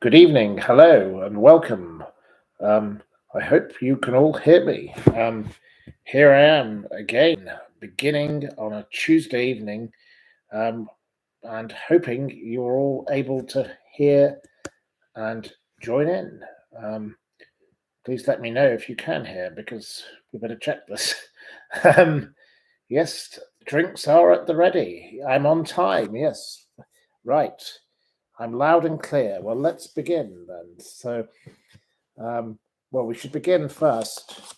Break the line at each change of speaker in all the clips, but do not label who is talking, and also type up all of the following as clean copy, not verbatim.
Good evening, hello, and welcome. Um, I hope you can all hear me. Here I am again, beginning on a Tuesday evening, um, and hoping you're all able to hear and join in. Um, Please let me know if you can hear, because we better check this. um, yes, drinks are at the ready. I'm on time, yes. Right. I'm loud and clear. Well, let's begin then. Um, well, we should begin first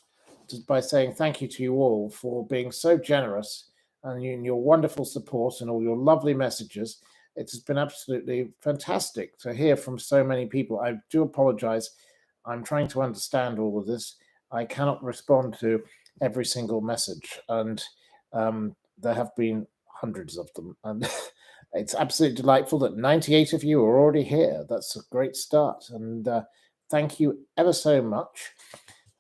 just by saying thank you to you all for being so generous and your wonderful support and all your lovely messages. It has been absolutely fantastic to hear from so many people. I do apologize. I'm trying to understand all of this. I cannot respond to every single message, and there have been hundreds of them. And it's absolutely delightful that 98 of you are already here. That's a great start. And thank you ever so much.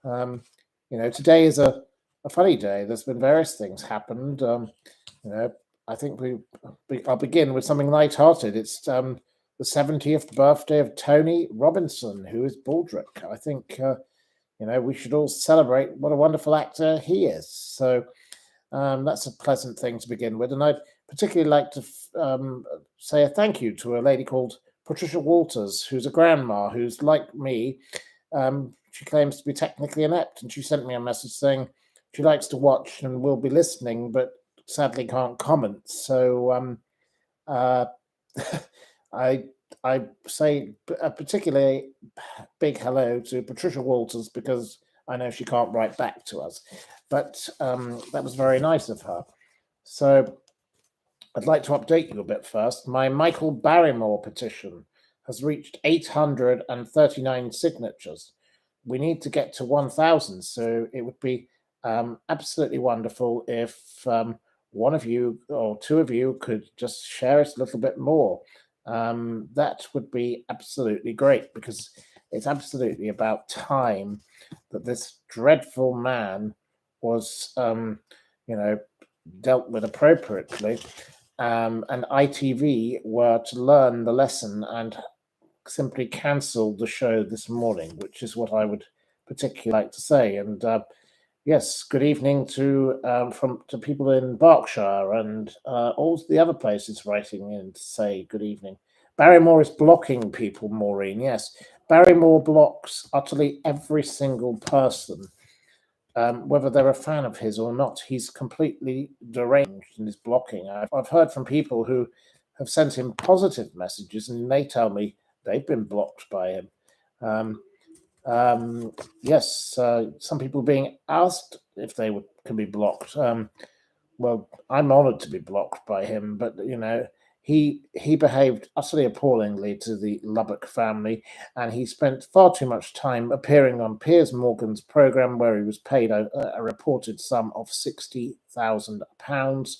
Um, Today is a funny day. There's been various things happened. You know, I think I'll begin with something light-hearted. It's the 70th birthday of Tony Robinson, who is Baldrick. I think we should all celebrate what a wonderful actor he is. So that's a pleasant thing to begin with, and I'd particularly like to say a thank you to a lady called Patricia Walters, who's a grandma who's like me. She claims to be technically inept, and she sent me a message saying she likes to watch and will be listening, but sadly can't comment. So uh, I I say a particularly big hello to Patricia Walters because I know she can't write back to us, but that was very nice of her. So I'd like to update you a bit first. My Michael Barrymore petition has reached 839 signatures. We need to get to 1,000, so it would be absolutely wonderful if one of you or two of you could just share it a little bit more. That would be absolutely great because it's absolutely about time that this dreadful man was, dealt with appropriately, and ITV were to learn the lesson and simply cancelled the show this morning, which is what I would particularly like to say. And yes, good evening to people in Berkshire and all the other places writing in to say good evening. Barrymore is blocking people, Maureen. Yes, Barrymore blocks utterly every single person, whether they're a fan of his or not. He's completely deranged in his blocking. I've heard from people who have sent him positive messages, and they tell me they've been blocked by him. Yes, some people being asked if can be blocked. Well, I'm honoured to be blocked by him, but he behaved utterly appallingly to the Lubbock family, and he spent far too much time appearing on Piers Morgan's programme, where he was paid a reported sum of £60,000,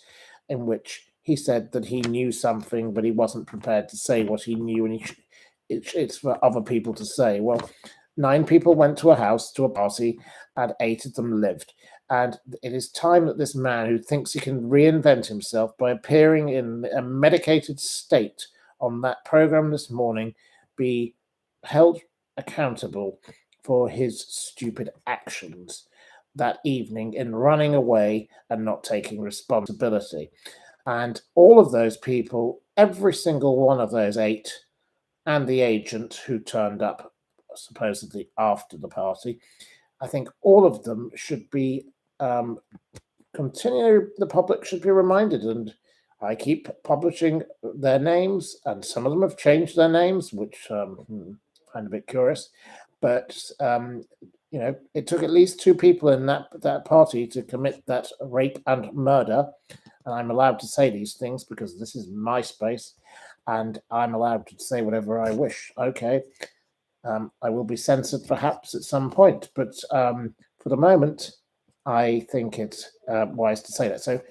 in which he said that he knew something, but he wasn't prepared to say what he knew, and it's for other people to say. Well, 9 people went to a party, and 8 of them lived. And it is time that this man who thinks he can reinvent himself by appearing in a medicated state on that program this morning be held accountable for his stupid actions that evening in running away and not taking responsibility. And all of those people, every single one of those 8, and the agent who turned up supposedly after the party, I think all of them should be the public should be reminded. And I keep publishing their names, and some of them have changed their names, which I find a bit curious. But it took at least 2 people in that party to commit that rape and murder. And I'm allowed to say these things because this is my space, and I'm allowed to say whatever I wish. Okay. I will be censored perhaps at some point, but for the moment, I think it's wise to say that. So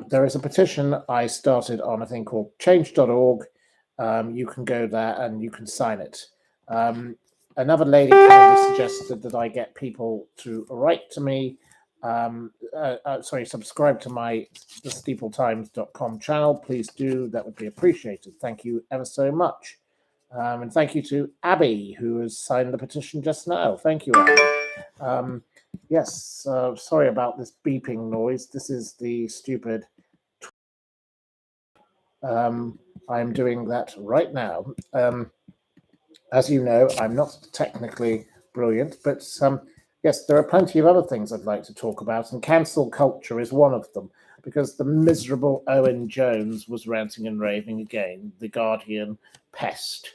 there is a petition I started on a thing called change.org. You can go there and you can sign it. Another lady kindly suggested that I get people to write to me. Subscribe to the steepletimes.com channel. Please do. That would be appreciated. Thank you ever so much. And thank you to Abby, who has signed the petition just now. Thank you, Abby. Yes, sorry about this beeping noise. This is the stupid. I'm doing that right now. As you know, I'm not technically brilliant, but yes, there are plenty of other things I'd like to talk about, and cancel culture is one of them, because the miserable Owen Jones was ranting and raving again, the Guardian pest.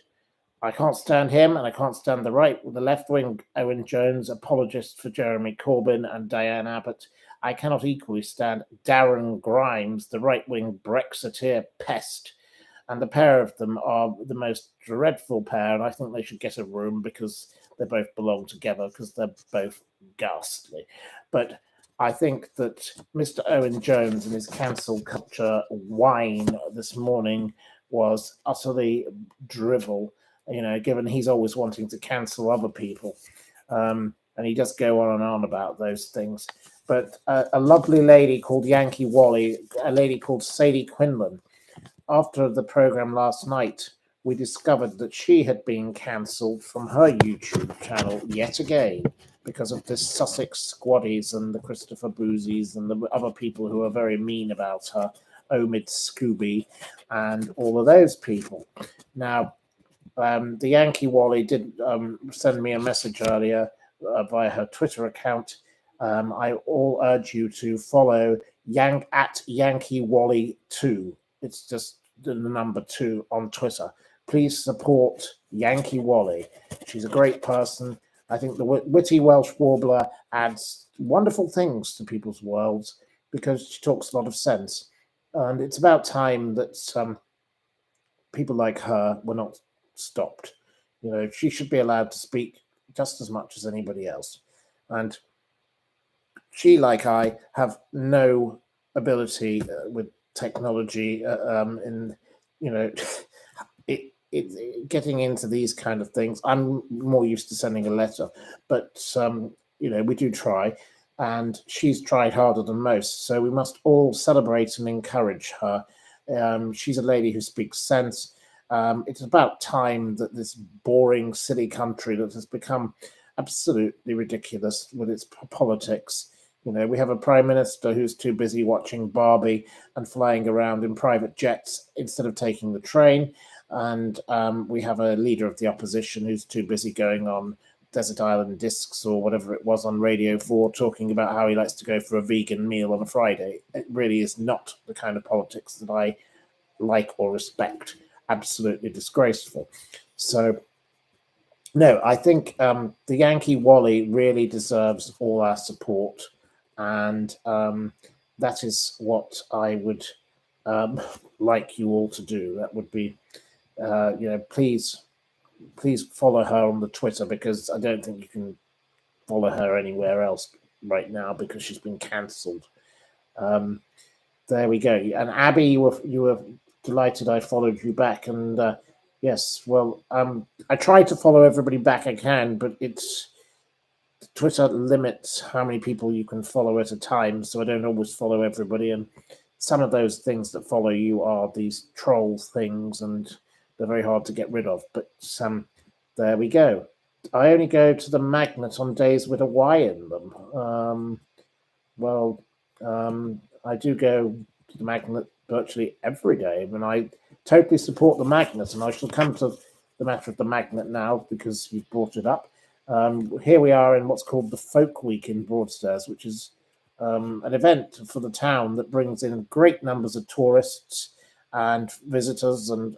I can't stand him, and I can't stand the left-wing Owen Jones, apologist for Jeremy Corbyn and Diane Abbott. I cannot equally stand Darren Grimes, the right-wing Brexiteer pest. And the pair of them are the most dreadful pair, and I think they should get a room because they both belong together, because they're both ghastly. But I think that Mr. Owen Jones and his cancel culture whine this morning was utterly drivel, given he's always wanting to cancel other people. And he does go on and on about those things. But a lovely lady called Yankee Wally, a lady called Sadie Quinlan, after the program last night, we discovered that she had been cancelled from her YouTube channel yet again because of this Sussex Squaddies and the Christopher Boozies and the other people who are very mean about her, Omid Scooby and all of those people. Now, the Yankee Wally did send me a message earlier via her Twitter account. I all urge you to follow at Yankee Wally 2. It's just the number 2 on Twitter. Please support Yankee Wally. She's a great person. I think the witty Welsh warbler adds wonderful things to people's worlds because she talks a lot of sense. And it's about time that people like her were not stopped. She should be allowed to speak just as much as anybody else. And she, like I, have no ability with technology getting into these kind of things. I'm more used to sending a letter, but we do try, and she's tried harder than most, so we must all celebrate and encourage her. She's a lady who speaks sense. It's about time that this boring, silly country that has become absolutely ridiculous with its politics. We have a prime minister who's too busy watching Barbie and flying around in private jets instead of taking the train. And we have a leader of the opposition who's too busy going on Desert Island Discs or whatever it was on Radio 4, talking about how he likes to go for a vegan meal on a Friday. It really is not the kind of politics that I like or respect. Absolutely disgraceful. So, no, I think the Yankee Wally really deserves all our support. And that is what I would like you all to do. That would be, please follow her on the Twitter, because I don't think you can follow her anywhere else right now because she's been cancelled. There we go. And Abby, you were delighted I followed you back. And yes, well, I try to follow everybody back I can, but Twitter limits how many people you can follow at a time, so I don't always follow everybody. And some of those things that follow you are these troll things, and they're very hard to get rid of. But there we go. I only go to the Magnet on days with a Y in them. I do go to the Magnet virtually every day, and I totally support the Magnet, and I shall come to the matter of the Magnet now because you've brought it up. Here we are in what's called the Folk Week in Broadstairs, which is an event for the town that brings in great numbers of tourists and visitors. And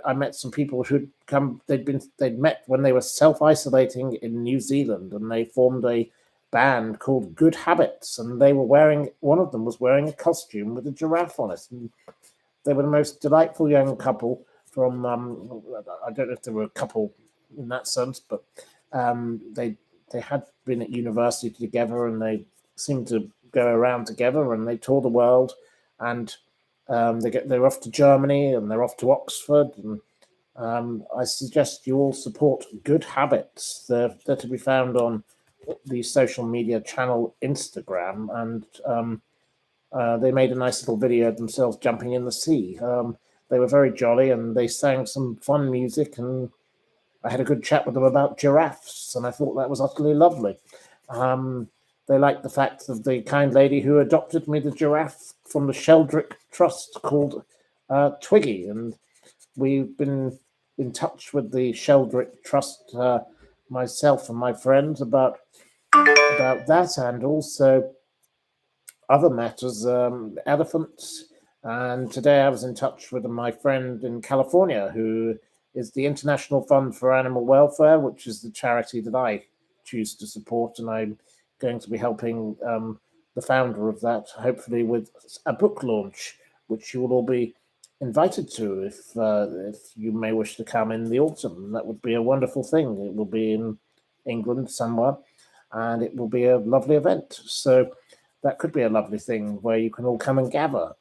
I met some people who'd come. They'd met when they were self-isolating in New Zealand, and they formed a band called Good Habits, and one of them was wearing a costume with a giraffe on it, and they were the most delightful young couple from I don't know if they were a couple in that sense, but they had been at university together, and they seemed to go around together, and they tour the world, and they're off to Germany, and they're off to Oxford, and I suggest you all support Good Habits. They're to be found on the social media channel Instagram, and they made a nice little video of themselves jumping in the sea. They were very jolly, and they sang some fun music, and I had a good chat with them about giraffes, and I thought that was utterly lovely. They liked the fact of the kind lady who adopted me the giraffe from the Sheldrick Trust called Twiggy, and we've been in touch with the Sheldrick Trust, myself and my friends, about that, and also other matters, elephants. And today I was in touch with my friend in California, who is the International Fund for Animal Welfare, which is the charity that I choose to support, and I'm going to be helping the founder of that, hopefully with a book launch, which you will all be invited to if you may wish to come in the autumn. That would be a wonderful thing. It will be in England somewhere, and it will be a lovely event. So that could be a lovely thing where you can all come and gather.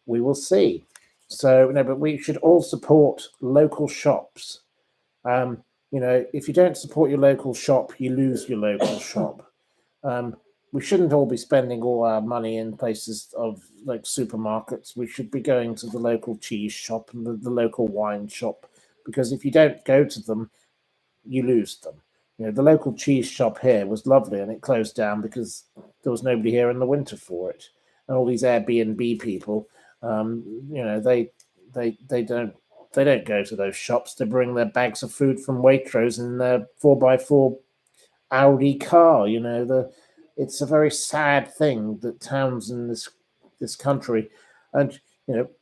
We will see. So, but we should all support local shops. If you don't support your local shop, you lose your local shop. We shouldn't all be spending all our money in places of like supermarkets. We should be going to the local cheese shop and the local wine shop, because if you don't go to them, you lose them. The local cheese shop here was lovely, and it closed down because there was nobody here in the winter for it. And all these Airbnb people, they don't go to those shops. They bring their bags of food from Waitrose in their 4x4 Audi car. It's a very sad thing that towns in this country, and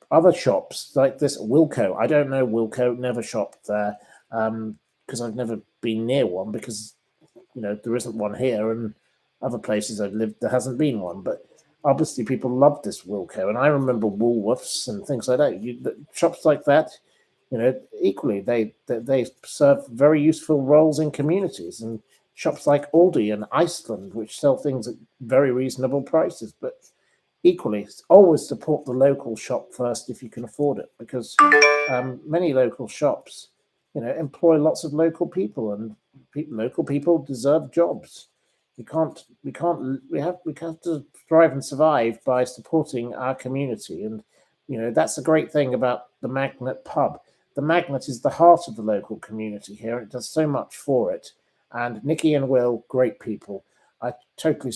other shops like this Wilko. I don't know Wilko. Never shopped there because I've never been near one, because there isn't one here, and other places I've lived there hasn't been one. But obviously people love this Wilko, and I remember Woolworths and things like that. Shops like that, equally they serve very useful roles in communities, and shops like Aldi and Iceland, which sell things at very reasonable prices. But equally, always support the local shop first if you can afford it, because many local shops, employ lots of local people, and local people deserve jobs. We have to thrive and survive by supporting our community, and that's a great thing about the Magnet pub. The Magnet is the heart of the local community here. It does so much for it, and Nikki and Will, great people. I totally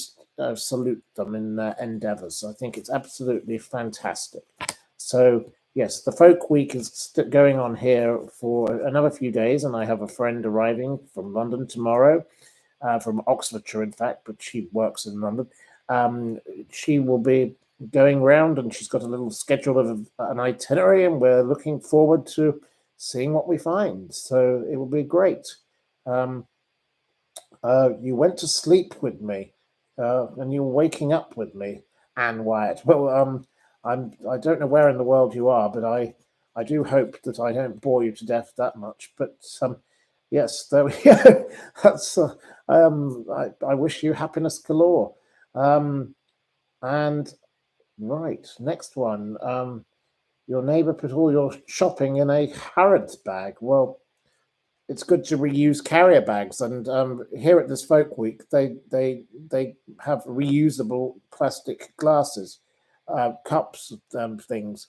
salute them in their endeavours. I think it's absolutely fantastic. So yes, the Folk Week is going on here for another few days, and I have a friend arriving from London tomorrow, from Oxfordshire, in fact, but she works in London. She will be going round, and she's got a little schedule of an itinerary, and we're looking forward to seeing what we find. So it will be great. You went to sleep with me, and you're waking up with me, Anne Wyatt. Well, I don't know where in the world you are, but I do hope that I don't bore you to death that much. But yes, there we go. That's I wish you happiness galore. And right, next one. Your neighbour put all your shopping in a Harrods bag. Well, it's good to reuse carrier bags, and here at this Folk Week, they have reusable plastic glasses, cups, things,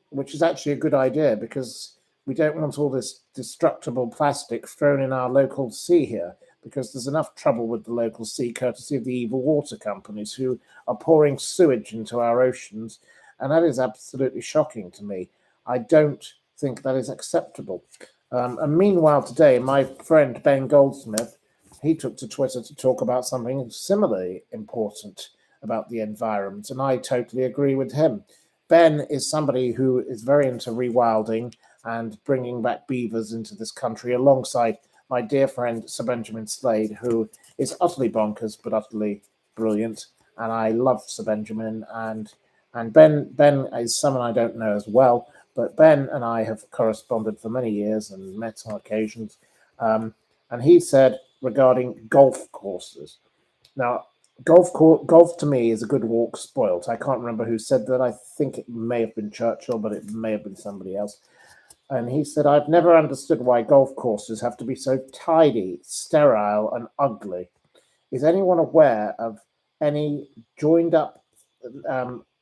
which is actually a good idea, because we don't want all this destructible plastic thrown in our local sea here, because there's enough trouble with the local sea, courtesy of the evil water companies who are pouring sewage into our oceans, and that is absolutely shocking to me. I don't think that is acceptable. And meanwhile, today, my friend Ben Goldsmith, he took to Twitter to talk about something similarly important about the environment, and I totally agree with him. Ben is somebody who is very into rewilding and bringing back beavers into this country, alongside my dear friend Sir Benjamin Slade, who is utterly bonkers but utterly brilliant. And I love Sir Benjamin, and Ben is someone I don't know as well. But Ben and I have corresponded for many years and met on occasions. And he said regarding golf courses. Now, golf to me is a good walk spoilt. I can't remember who said that. I think it may have been Churchill, but it may have been somebody else. And he said, I've never understood why golf courses have to be so tidy, sterile, and ugly. Is anyone aware of any joined up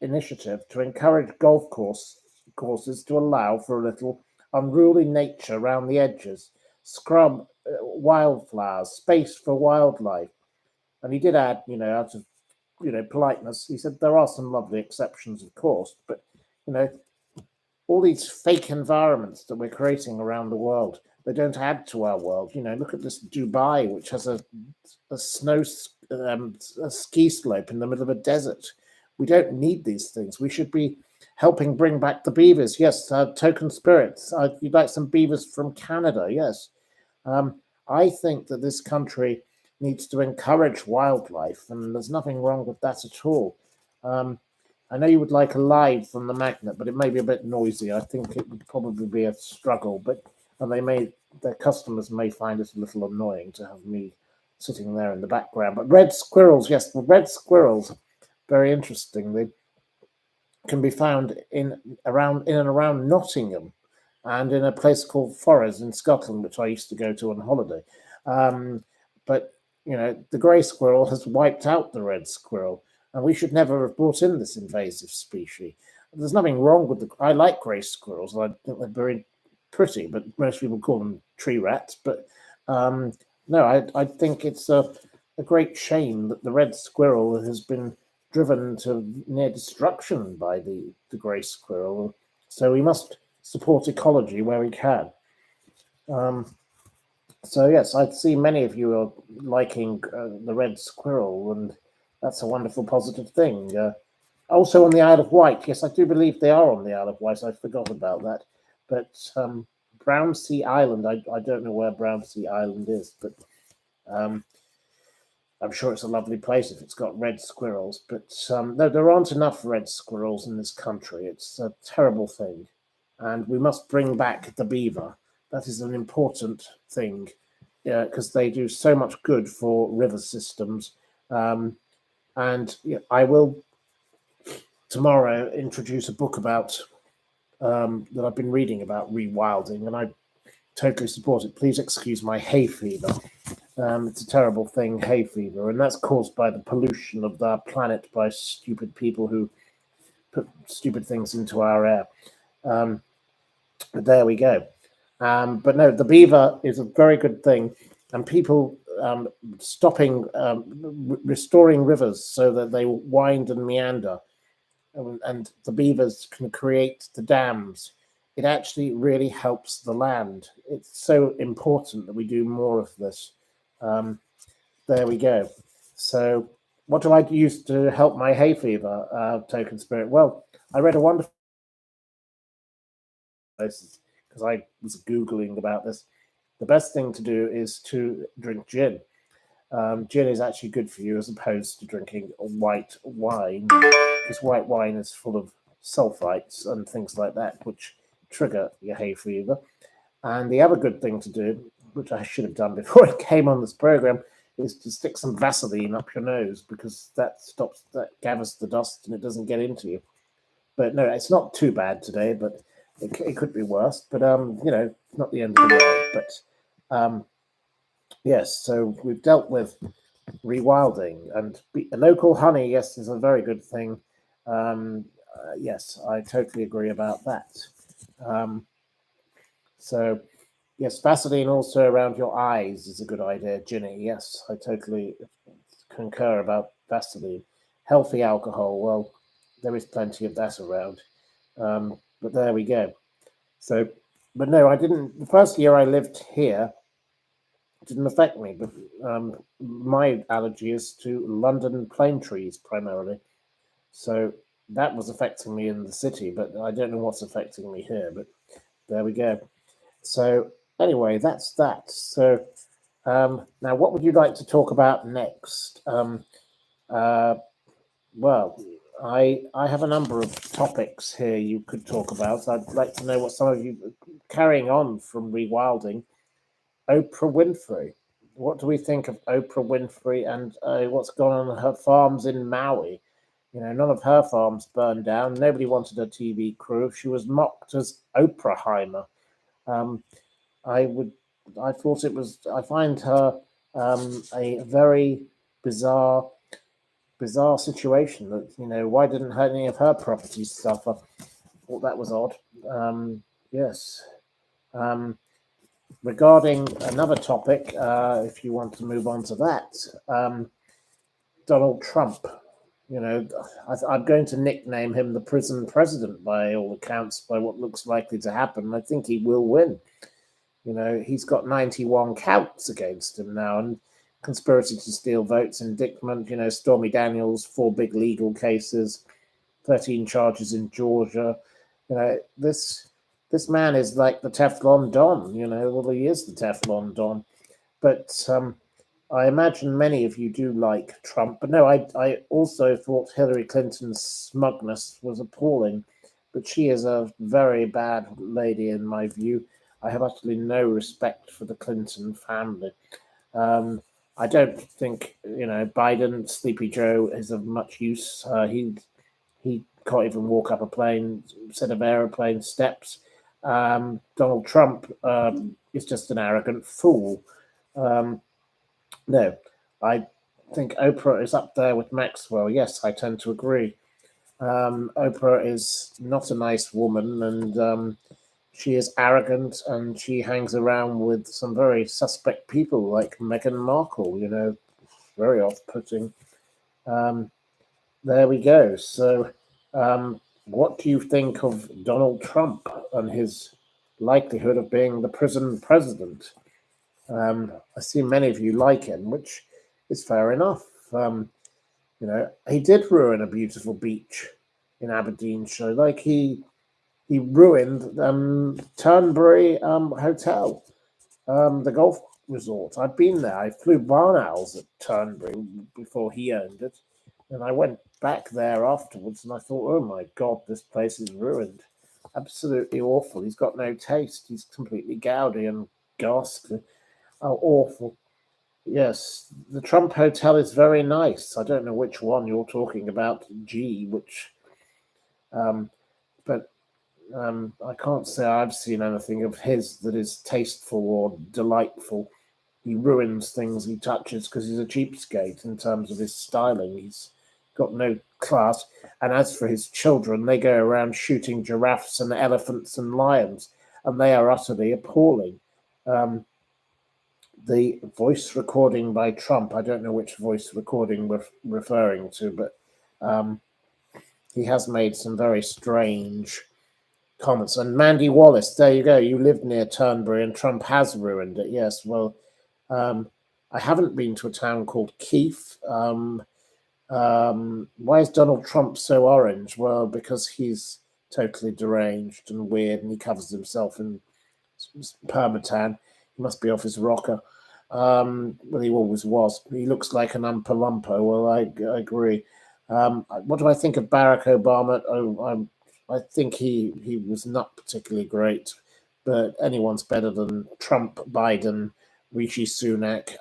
initiative to encourage golf courses to allow for a little unruly nature around the edges? scrub wildflowers, space for wildlife. And he did add, out of politeness, he said there are some lovely exceptions, of course, but you know, all these fake environments that we're creating around the world, they don't add to our world. Look at this Dubai, which has a snow a ski slope in the middle of a desert. We don't need these things. We should be helping bring back the beavers. Yes, token spirits. You'd like some beavers from Canada. Yes. I think that this country needs to encourage wildlife, and there's nothing wrong with that at all. I know you would like a live from the magnet, but it may be a bit noisy. I think it would probably be a struggle, and their customers may find it a little annoying to have me sitting there in the background. But red squirrels, yes, the red squirrels, very interesting. They can be found in and around Nottingham, and in a place called Forres in Scotland, which I used to go to on holiday. But the grey squirrel has wiped out the red squirrel, and we should never have brought in this invasive species. There's nothing wrong with I like grey squirrels. I think they're very pretty, but most people call them tree rats. But no, I think it's a great shame that the red squirrel has been driven to near destruction by the grey squirrel. So we must support ecology where we can. So yes, I see many of you are liking the red squirrel, and that's a wonderful positive thing. Also on the Isle of Wight, yes, I do believe they are on the Isle of Wight. I forgot about that. But Brownsea Island, I don't know where Brownsea Island is, but I'm sure it's a lovely place if it's got red squirrels. But no, there aren't enough red squirrels in this country. It's a terrible thing. And we must bring back the beaver. That is an important thing because they do so much good for river systems. And I will tomorrow introduce a book about that I've been reading about rewilding, and I totally support it. Please excuse my hay fever. It's a terrible thing, hay fever, and that's caused by the pollution of the planet by stupid people who put stupid things into our air. But there we go. But no, the beaver is a very good thing, and people restoring rivers so that they wind and meander, and the beavers can create the dams. It actually really helps the land. It's so important that we do more of this. There we go. So what do I use to help my hay fever, token spirit? Well, I read a wonderful places because I was Googling about this. The best thing to do is to drink gin. Gin is actually good for you as opposed to drinking white wine, because white wine is full of sulfites and things like that, which trigger your hay fever. And the other good thing to do, which I should have done before I came on this program, is to stick some Vaseline up your nose, because that gathers the dust and it doesn't get into you. But no, it's not too bad today, but it could be worse. But it's not the end of the world. But yes, so we've dealt with rewilding, and local honey, yes, is a very good thing. Yes, I totally agree about that. So yes, Vaseline also around your eyes is a good idea, Ginny. Yes, I totally concur about Vaseline. Healthy alcohol, well, there is plenty of that around. But there we go. So, but no, I didn't. The first year I lived here, it didn't affect me. But my allergy is to London plane trees primarily. So that was affecting me in the city, but I don't know what's affecting me here. But there we go. So anyway, that's that. So now, what would you like to talk about next? Well, I have a number of topics here you could talk about. I'd like to know what some of you, carrying on from rewilding, Oprah Winfrey. What do we think of Oprah Winfrey and what's gone on her farms in Maui? None of her farms burned down. Nobody wanted a TV crew. She was mocked as Oprahheimer. I find her a very bizarre situation that, why didn't any of her properties suffer? Well, that was odd. Yes. regarding another topic, if you want to move on to that, Donald Trump. I'm going to nickname him the prison president by all accounts, by what looks likely to happen. I think he will win. He's got 91 counts against him now, and conspiracy to steal votes, indictment, Stormy Daniels, 4 big legal cases, 13 charges in Georgia. This man is like the Teflon Don, well, he is the Teflon Don. But I imagine many of you do like Trump. But no, I also thought Hillary Clinton's smugness was appalling. But she is a very bad lady in my view. I have utterly no respect for the Clinton family. I don't think, Biden, Sleepy Joe, is of much use. He can't even walk up a plane, set of aeroplane steps. Donald Trump is just an arrogant fool. No, I think Oprah is up there with Maxwell. Yes, I tend to agree. Oprah is not a nice woman, and she is arrogant, and she hangs around with some very suspect people like Meghan Markle, very off-putting. There we go. So, what do you think of Donald Trump and his likelihood of being the prison president? I see many of you like him, which is fair enough. He did ruin a beautiful beach in Aberdeenshire. Like he ruined Turnberry Hotel, the golf resort. I've been there. I flew barn owls at Turnberry before he owned it, and I went back there afterwards, and I thought, oh my God, this place is ruined. Absolutely awful. He's got no taste. He's completely gaudy and ghastly. Oh, awful. Yes, the Trump Hotel is very nice. I don't know which one you're talking about, but I can't say I've seen anything of his that is tasteful or delightful. He ruins things he touches because he's a cheapskate in terms of his styling. He's got no class. And as for his children, they go around shooting giraffes and elephants and lions, and they are utterly appalling. The voice recording by Trump, I don't know which voice recording we're referring to, but he has made some very strange comments. And Mandy Wallace, there you go. You lived near Turnberry, and Trump has ruined it. Yes, well, I haven't been to a town called Keith. Why is Donald Trump so orange? Well, because he's totally deranged and weird, and he covers himself in permatan. He must be off his rocker. Well, he always was. He looks like an Oompa Loompa. Well, I agree. What do I think of Barack Obama? I think he was not particularly great, but anyone's better than Trump, Biden, Rishi Sunak,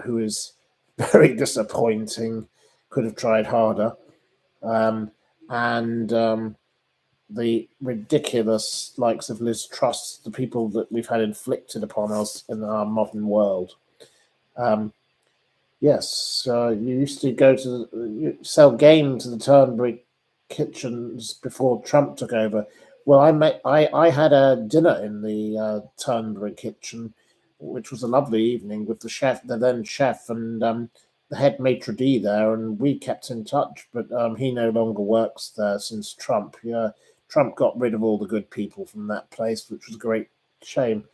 who is very disappointing. Could have tried harder. And the ridiculous likes of Liz Truss, the people that we've had inflicted upon us in our modern world. Yes, you used to go to sell game to the Turnberry kitchens before Trump took over. Well, I had a dinner in the Turnberry kitchen, which was a lovely evening with the then chef, and the head maitre d' there, and we kept in touch. But he no longer works there since Trump. Yeah, Trump got rid of all the good people from that place, which was a great shame.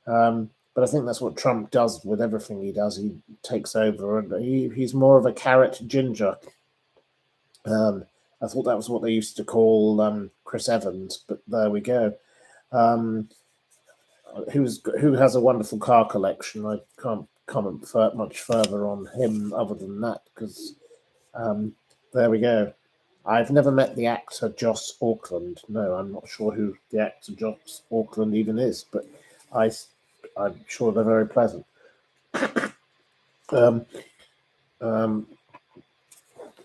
But I think that's what Trump does with everything he does. He takes over, and he's more of a carrot ginger. I thought that was what they used to call Chris Evans, but there we go. Who has a wonderful car collection? I can't comment much further on him other than that, because there we go. I've never met the actor Joss Auckland. No, I'm not sure who the actor Joss Auckland even is, but I'm sure they're very pleasant.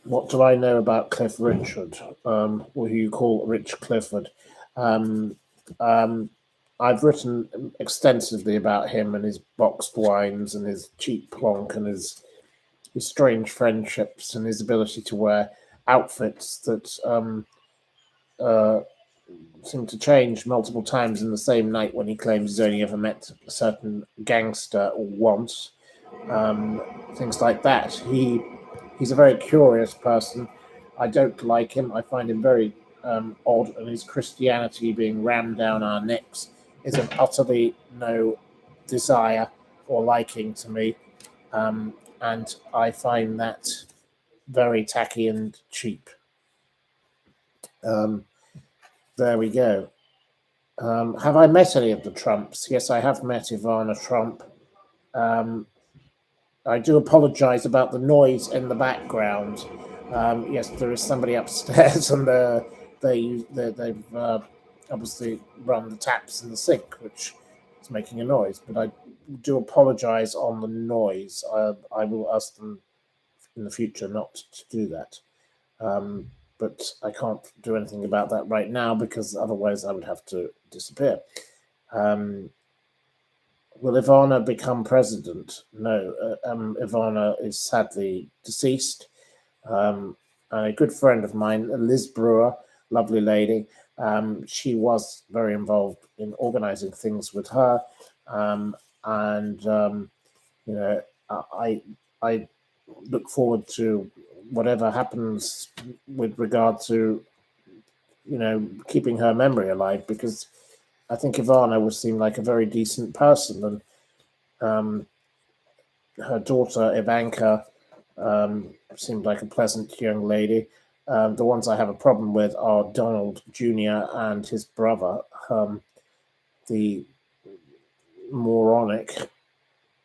What do I know about Cliff Richard, or who you call Rich Clifford? I've written extensively about him and his boxed wines and his cheap plonk and his strange friendships and his ability to wear outfits that seem to change multiple times in the same night when he claims he's only ever met a certain gangster once. Things like that. He's a very curious person. I don't like him. I find him very odd, and his Christianity being rammed down our necks is of utterly no desire or liking to me. And I find that very tacky and cheap. There we go. Have I met any of the Trumps? Yes, I have met Ivana Trump. I do apologise about the noise in the background. Yes, there is somebody upstairs, and they've obviously run the taps in the sink, which is making a noise. But I do apologise on the noise. I will ask them in the future not to do that. But I can't do anything about that right now because otherwise I would have to disappear. Will Ivana become president? No, Ivana is sadly deceased. A good friend of mine, Liz Brewer, lovely lady, she was very involved in organising things with her, you know, I look forward to whatever happens with regard to, keeping her memory alive, because I think Ivana would seem like a very decent person, and her daughter Ivanka seemed like a pleasant young lady. The ones I have a problem with are Donald Jr. and his brother, the moronic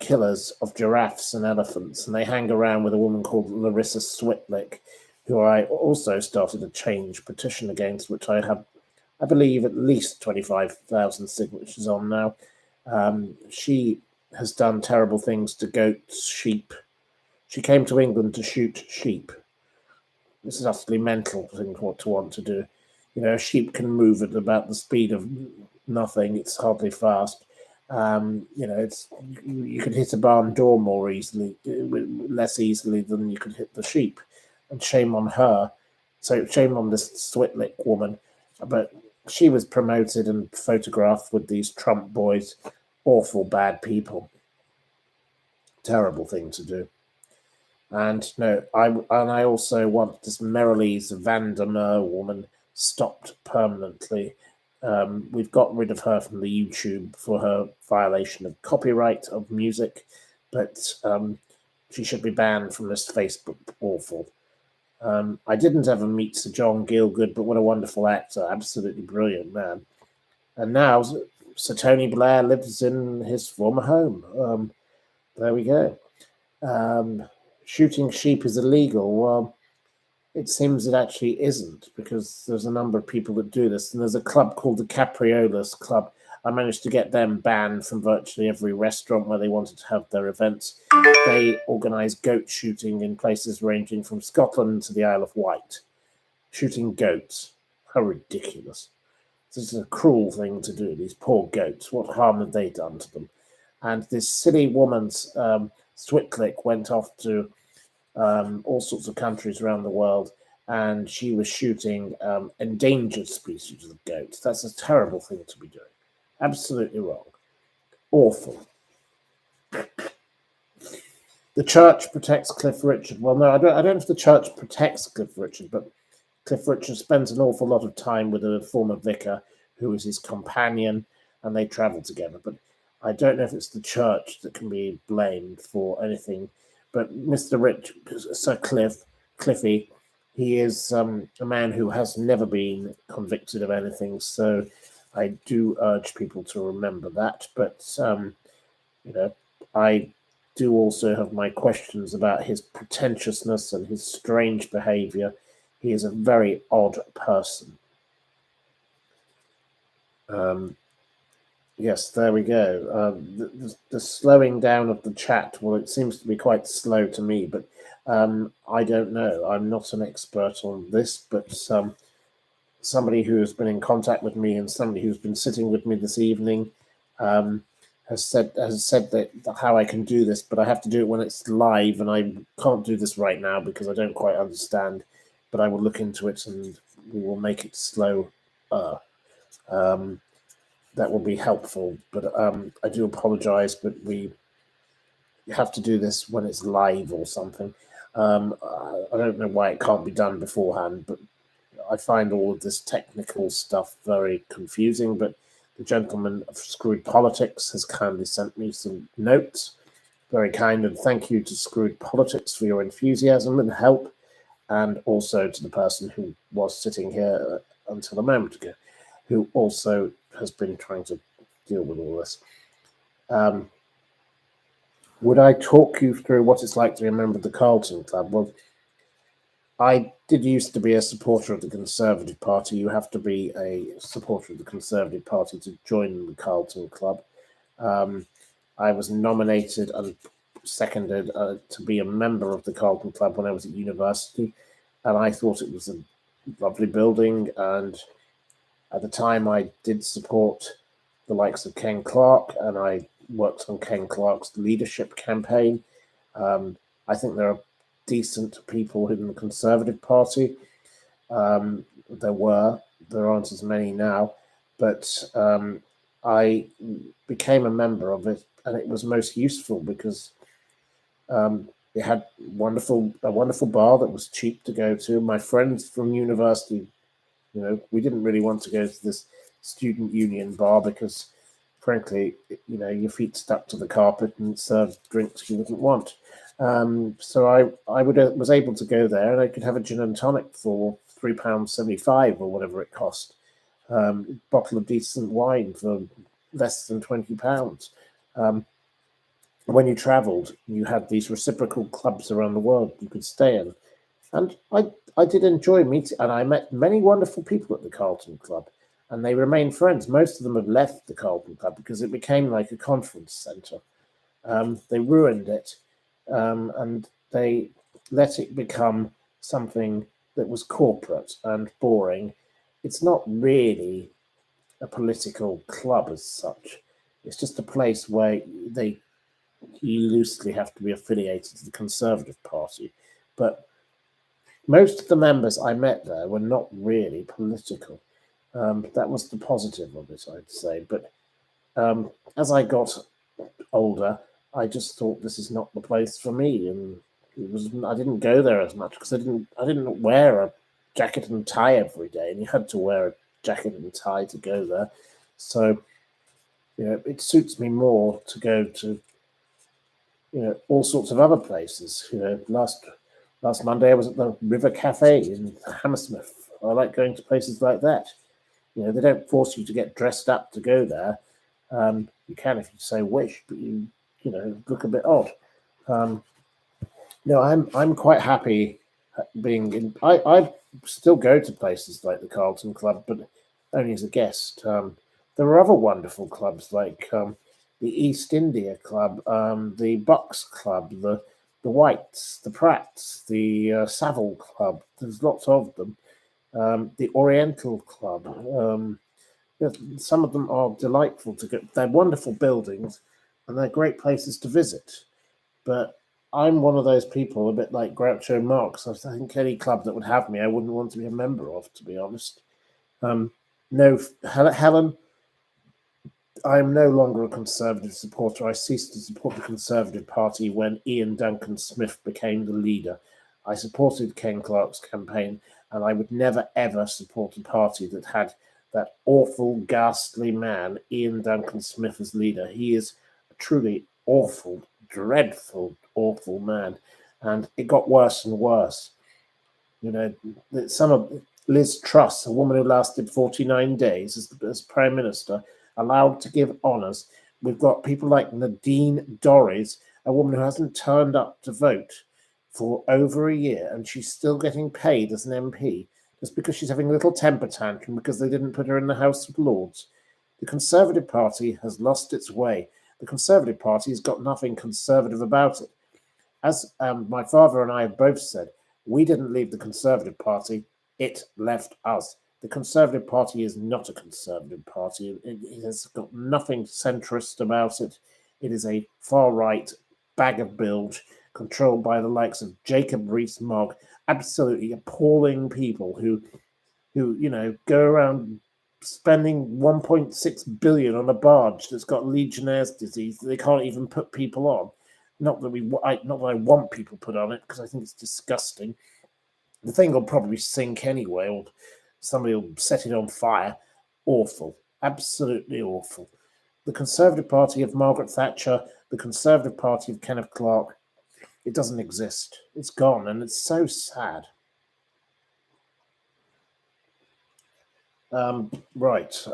killers of giraffes and elephants, and they hang around with a woman called Larissa Switlick, who I also started a change petition against, which I have, I believe, at least 25,000 signatures on now. She has done terrible things to goats, sheep. She came to England to shoot sheep. This is utterly mental thing to want to do. A sheep can move at about the speed of nothing. It's hardly fast. It's you could hit a barn door more easily, less easily than you could hit the sheep. And shame on her. So shame on this Switlick woman. But she was promoted and photographed with these Trump boys. Awful bad people. Terrible thing to do. And no, I also want this Merrilies Vandermeer woman stopped permanently. We've got rid of her from the YouTube for her violation of copyright of music, but she should be banned from this Facebook. Awful. I didn't ever meet Sir John Gielgud, but what a wonderful actor. Absolutely brilliant man. And now Sir Tony Blair lives in his former home. There we go. Shooting sheep is illegal. Well, it seems it actually isn't, because there's a number of people that do this, and there's a club called the Capriolas Club. I managed to get them banned from virtually every restaurant where they wanted to have their events. They organise goat shooting in places ranging from Scotland to the Isle of Wight. Shooting goats. How ridiculous. This is a cruel thing to do, these poor goats. What harm have they done to them? And this silly woman's Switlick went off to all sorts of countries around the world, and she was shooting endangered species of goats. That's a terrible thing to be doing. Absolutely wrong. Awful. The church protects Cliff Richard. Well, no, I don't know if the church protects Cliff Richard, but Cliff Richard spends an awful lot of time with a former vicar who is his companion, and they travel together. But I don't know if it's the church that can be blamed for anything. But Mr. Sir Cliffy, he is a man who has never been convicted of anything. So I do urge people to remember that. But, I do also have my questions about his pretentiousness and his strange behavior. He is a very odd person. Yes, there we go. The slowing down of the chat, well, it seems to be quite slow to me, but I don't know. I'm not an expert on this, but somebody who has been in contact with me and somebody who's been sitting with me this evening has said that how I can do this, but I have to do it when it's live, and I can't do this right now because I don't quite understand. But I will look into it, and we will make it slow. that will be helpful. But I do apologise, but we have to do this when it's live or something. I don't know why it can't be done beforehand, but I find all of this technical stuff very confusing. But the gentleman of Screwed Politics has kindly sent me some notes. Very kind, and thank you to Screwed Politics for your enthusiasm and help, and also to the person who was sitting here until a moment ago, who also has been trying to deal with all this. Would I talk you through what it's like to be a member of the Carlton Club? Well, I did used to be a supporter of the Conservative Party. You have to be a supporter of the Conservative Party to join the Carlton Club. I was nominated and seconded to be a member of the Carlton Club when I was at university, and I thought it was a lovely building. And at the time, I did support the likes of Ken Clarke, and I worked on Ken Clarke's leadership campaign. I think there are decent people in the Conservative Party. There aren't as many now, but I became a member of it, and it was most useful because it had a wonderful bar that was cheap to go to. My friends from university, we didn't really want to go to this student union bar because, frankly, your feet stuck to the carpet and served drinks you wouldn't want. So I was able to go there, and I could have a gin and tonic for £3.75 or whatever it cost. A bottle of decent wine for less than £20. When you travelled, you had these reciprocal clubs around the world you could stay in. And I did enjoy meeting, and I met many wonderful people at the Carlton Club, and they remain friends. Most of them have left the Carlton Club because it became like a conference centre. They ruined it, and they let it become something that was corporate and boring. It's not really a political club as such. It's just a place where you loosely have to be affiliated to the Conservative Party. But most of the members I met there were not really political. That was the positive of it, I'd say. But as I got older, I just thought this is not the place for me, and I didn't go there as much because I didn't wear a jacket and tie every day, and you had to wear a jacket and tie to go there. So it suits me more to go to all sorts of other places. Last Monday I was at the River Cafe in Hammersmith. I like going to places like that. They don't force you to get dressed up to go there. You can if you so wish, but you look a bit odd. I'm quite happy being in. I still go to places like the Carlton Club, but only as a guest. There are other wonderful clubs like the East India Club, the Bucks Club, the Whites, the Pratts, the Savile Club. There's lots of them. The Oriental Club. Some of them are delightful to go. They're wonderful buildings, and they're great places to visit. But I'm one of those people, a bit like Groucho Marx. I think any club that would have me, I wouldn't want to be a member of, to be honest. No, Helen, I am no longer a Conservative supporter. I ceased to support the Conservative Party when Ian Duncan Smith became the leader. I supported Ken Clarke's campaign, and I would never, ever support a party that had that awful, ghastly man, Ian Duncan Smith, as leader. He is a truly awful, dreadful, awful man. And it got worse and worse. Some of Liz Truss, a woman who lasted 49 days as Prime Minister, allowed to give honours. We've got people like Nadine Dorries, a woman who hasn't turned up to vote for over a year, and she's still getting paid as an MP just because she's having a little temper tantrum because they didn't put her in the House of Lords. The Conservative Party has lost its way. The Conservative Party has got nothing conservative about it. As my father and I have both said, we didn't leave the Conservative Party, it left us. The Conservative Party is not a Conservative Party. It has got nothing centrist about it. It is a far-right bag of bilge controlled by the likes of Jacob Rees-Mogg, absolutely appalling people who go around spending 1.6 billion on a barge that's got Legionnaire's disease that they can't even put people on. Not that I want people put on it, because I think it's disgusting. The thing will probably sink anyway, or somebody will set it on fire. Awful, absolutely awful. The Conservative Party of Margaret Thatcher, the Conservative Party of Kenneth Clarke, it doesn't exist. It's gone, and it's so sad. Right.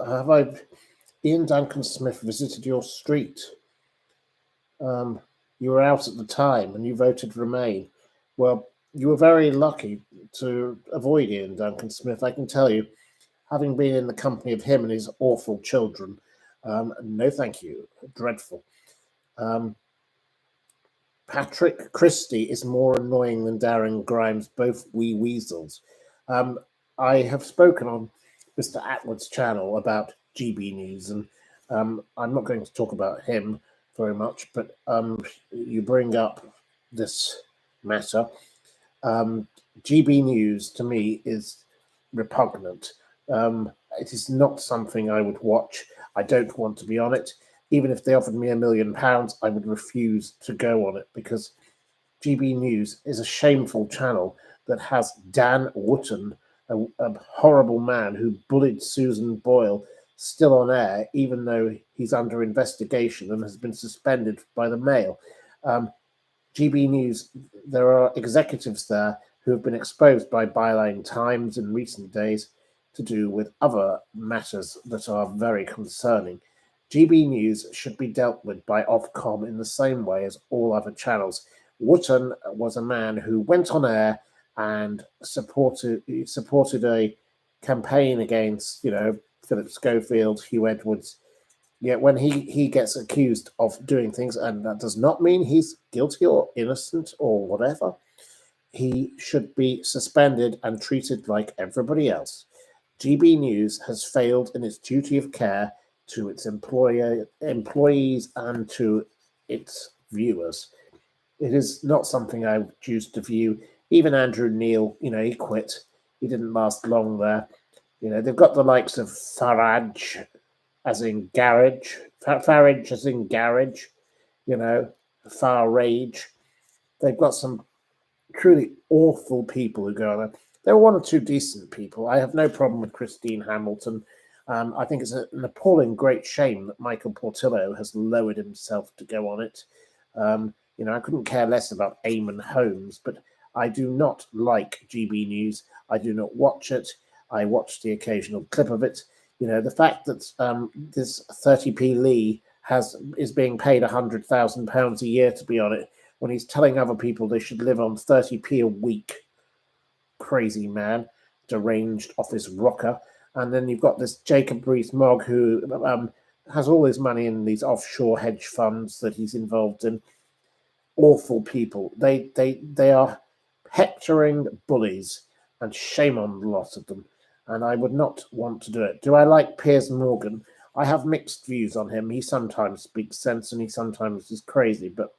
Ian Duncan Smith visited your street. You were out at the time and you voted Remain. Well, you were very lucky to avoid Ian Duncan Smith, I can tell you, having been in the company of him and his awful children. No, thank you. Dreadful. Patrick Christie is more annoying than Darren Grimes, both wee weasels. I have spoken on Mr. Atwood's channel about GB News, and I'm not going to talk about him very much, but you bring up this matter. GB News, to me, is repugnant. It is not something I would watch. I don't want to be on it. Even if they offered me £1 million, I would refuse to go on it, because GB News is a shameful channel that has Dan Wootton, a horrible man who bullied Susan Boyle, still on air, even though he's under investigation and has been suspended by the Mail. GB News, there are executives there who have been exposed by Byline Times in recent days to do with other matters that are very concerning. GB News should be dealt with by Ofcom in the same way as all other channels. Wootton was a man who went on air and supported a campaign against, Philip Schofield, Hugh Edwards. Yet when he gets accused of doing things, and that does not mean he's guilty or innocent or whatever, he should be suspended and treated like everybody else. GB News has failed in its duty of care to its employees and to its viewers. It is not something I choose to view. Even Andrew Neil, he quit. He didn't last long there. They've got the likes of Farage, as in garage, Farage as in garage, Far Rage. They've got some truly awful people who go there. There are one or two decent people. I have no problem with Christine Hamilton. I think it's an appalling great shame that Michael Portillo has lowered himself to go on it. I couldn't care less about Eamon Holmes, but I do not like GB News. I do not watch it. I watch the occasional clip of it. The fact that this 30p Lee is being paid £100,000 a year to be on it, when he's telling other people they should live on 30p a week. Crazy man, deranged office rocker. And then you've got this Jacob Rees-Mogg who has all his money in these offshore hedge funds that he's involved in. Awful people. They are hectoring bullies, and shame on the lot of them. And I would not want to do it. Do I like Piers Morgan? I have mixed views on him. He sometimes speaks sense and he sometimes is crazy, but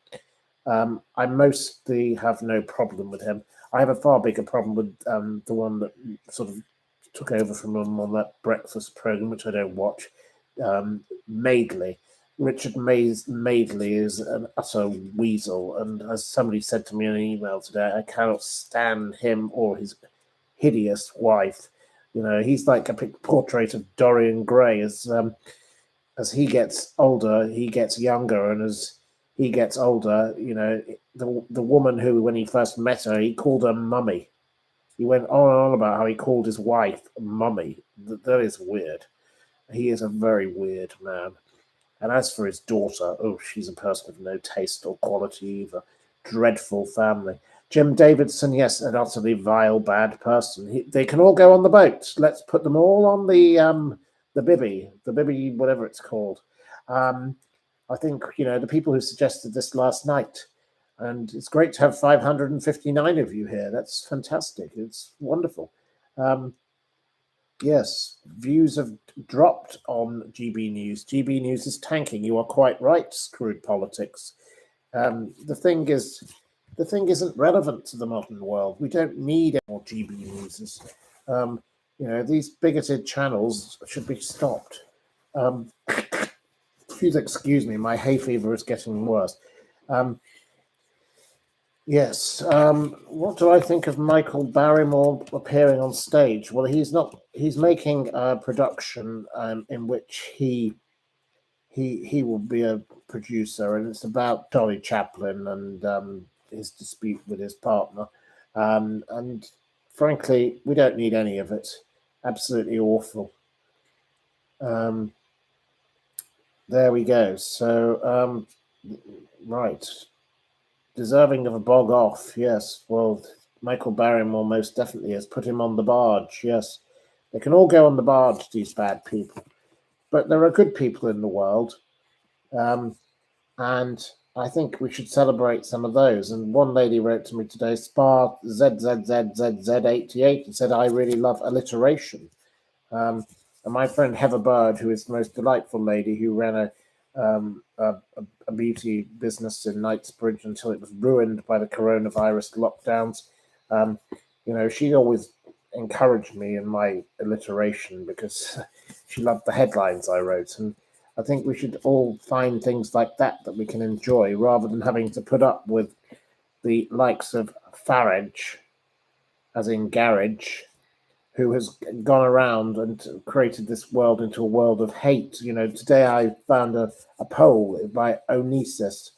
I mostly have no problem with him. I have a far bigger problem with the one that sort of took over from him on that breakfast program, which I don't watch, Madeley. Richard Madeley is an utter weasel, and as somebody said to me in an email today, I cannot stand him or his hideous wife. He's like a portrait of Dorian Gray. As he gets older, he gets younger, and as he gets older, the woman who, when he first met her, he called her mummy. He went on and on about how he called his wife mummy. That is weird. He is a very weird man. And as for his daughter, she's a person of no taste or quality either. Dreadful family. Jim Davidson, yes, an utterly vile, bad person. They can all go on the boat. Let's put them all on the Bibby, whatever it's called. I think, the people who suggested this last night, and it's great to have 559 of you here. That's fantastic. It's wonderful. Yes, views have dropped on GB News. GB News is tanking. You are quite right, Screwed Politics. The thing isn't relevant to the modern world. We don't need any more GB News. These bigoted channels should be stopped. Please excuse me, my hay fever is getting worse. Yes. What do I think of Michael Barrymore appearing on stage? Well, he's not. He's making a production in which he will be a producer, and it's about Dolly Chaplin and his dispute with his partner. And frankly, we don't need any of it. Absolutely awful. There we go. So, right. Deserving of a bog off, yes. Well, Michael Barrymore most definitely has put him on the barge, yes. They can all go on the barge, these bad people. But there are good people in the world. And I think we should celebrate some of those. And one lady wrote to me today, Spa ZZZZZ88, and said, I really love alliteration. And my friend Heather Bird, who is the most delightful lady, who ran a beauty business in Knightsbridge until it was ruined by the coronavirus lockdowns. She always encouraged me in my alliteration because she loved the headlines I wrote. And I think we should all find things like that we can enjoy rather than having to put up with the likes of Farage, as in garage, who has gone around and created this world into a world of hate. Today I found a poll by Onesis.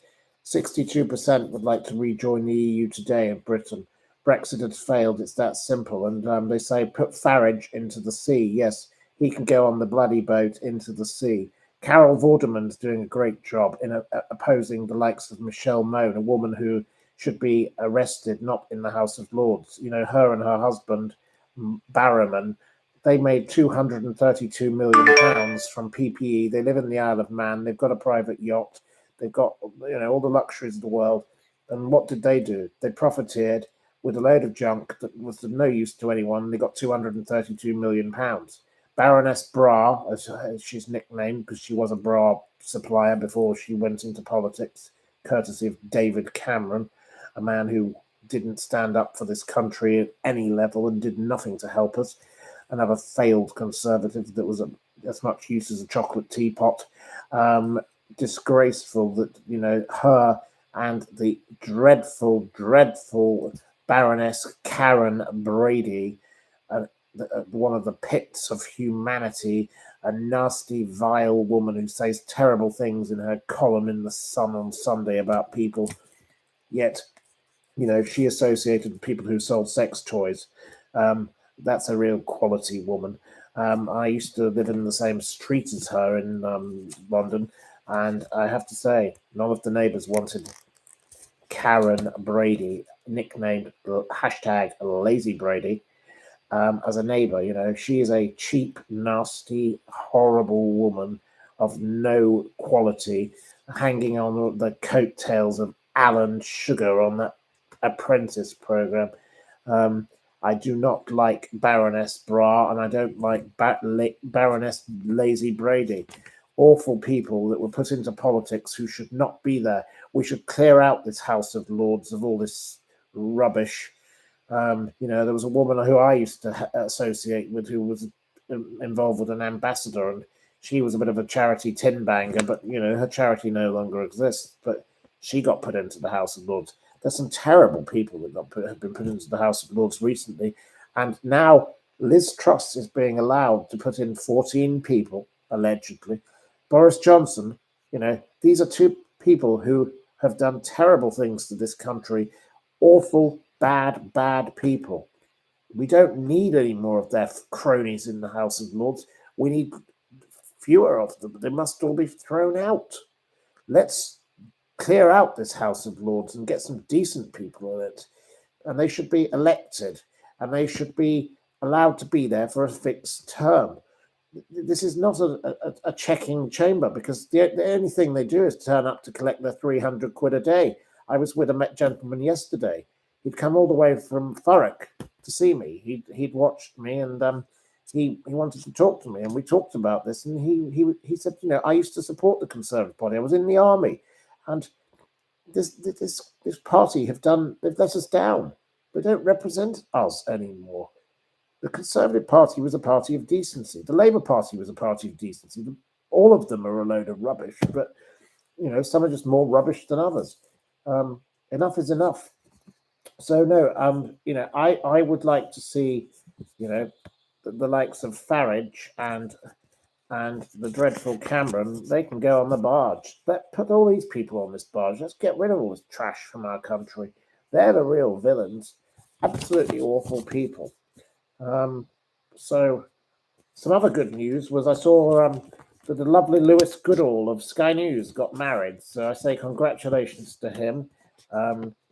62% would like to rejoin the EU today in Britain. Brexit has failed, it's that simple. And they say, put Farage into the sea. Yes, he can go on the bloody boat into the sea. Carol Vorderman's doing a great job in opposing the likes of Michelle Mone, a woman who should be arrested, not in the House of Lords. Her and her husband, Barrymore, they made £232 million from PPE. They live in the Isle of Man. They've got a private yacht. They've got all the luxuries of the world. And what did they do? They profiteered with a load of junk that was of no use to anyone. They got £232 million. Baroness Bra, as she's nicknamed, because she was a bra supplier before she went into politics, courtesy of David Cameron, a man who didn't stand up for this country at any level and did nothing to help us. Another failed conservative that was as much use as a chocolate teapot. Disgraceful that, her and the dreadful, dreadful Baroness Karen Brady, one of the pits of humanity, a nasty, vile woman who says terrible things in her column in The Sun on Sunday about people, yet she associated with people who sold sex toys. That's a real quality woman. I used to live in the same street as her in London, and I have to say, none of the neighbours wanted Karen Brady, nicknamed #Lazy Brady, as a neighbour. She is a cheap, nasty, horrible woman of no quality, hanging on the coattails of Alan Sugar on that Apprentice program. I do not like Baroness Bra, and I don't like Baroness Lazy Brady. Awful people that were put into politics who should not be there. We should clear out this House of Lords of all this rubbish. There was a woman who I used to associate with who was involved with an ambassador, and she was a bit of a charity tin banger, but her charity no longer exists. But she got put into the House of Lords. There's some terrible people that have been put into the House of Lords recently, and now Liz Truss is being allowed to put in 14 people, allegedly. Boris Johnson, these are two people who have done terrible things to this country. Awful, bad people. We don't need any more of their cronies in the House of Lords. We need fewer of them. They must all be thrown out. Let's clear out this House of Lords and get some decent people in it. And they should be elected, and they should be allowed to be there for a fixed term. This is not a checking chamber, because the only thing they do is turn up to collect their 300 quid a day. I was with a gentleman yesterday. He'd come all the way from Thurrock to see me. He'd watched me, and he wanted to talk to me, and we talked about this. And he said, I used to support the Conservative Party. I was in the army, and this party they've let us down. They don't represent us anymore. The Conservative Party was a party of decency. The Labour Party was a party of decency. All of them are a load of rubbish, but some are just more rubbish than others. Enough is enough. So no, I would like to see, the likes of Farage and the dreadful Cameron. They can go on the barge. Put all these people on this barge. Let's get rid of all this trash from our country. They're the real villains. Absolutely awful people. So some other good news was I saw that the lovely Lewis Goodall of Sky News got married. So I say congratulations to him.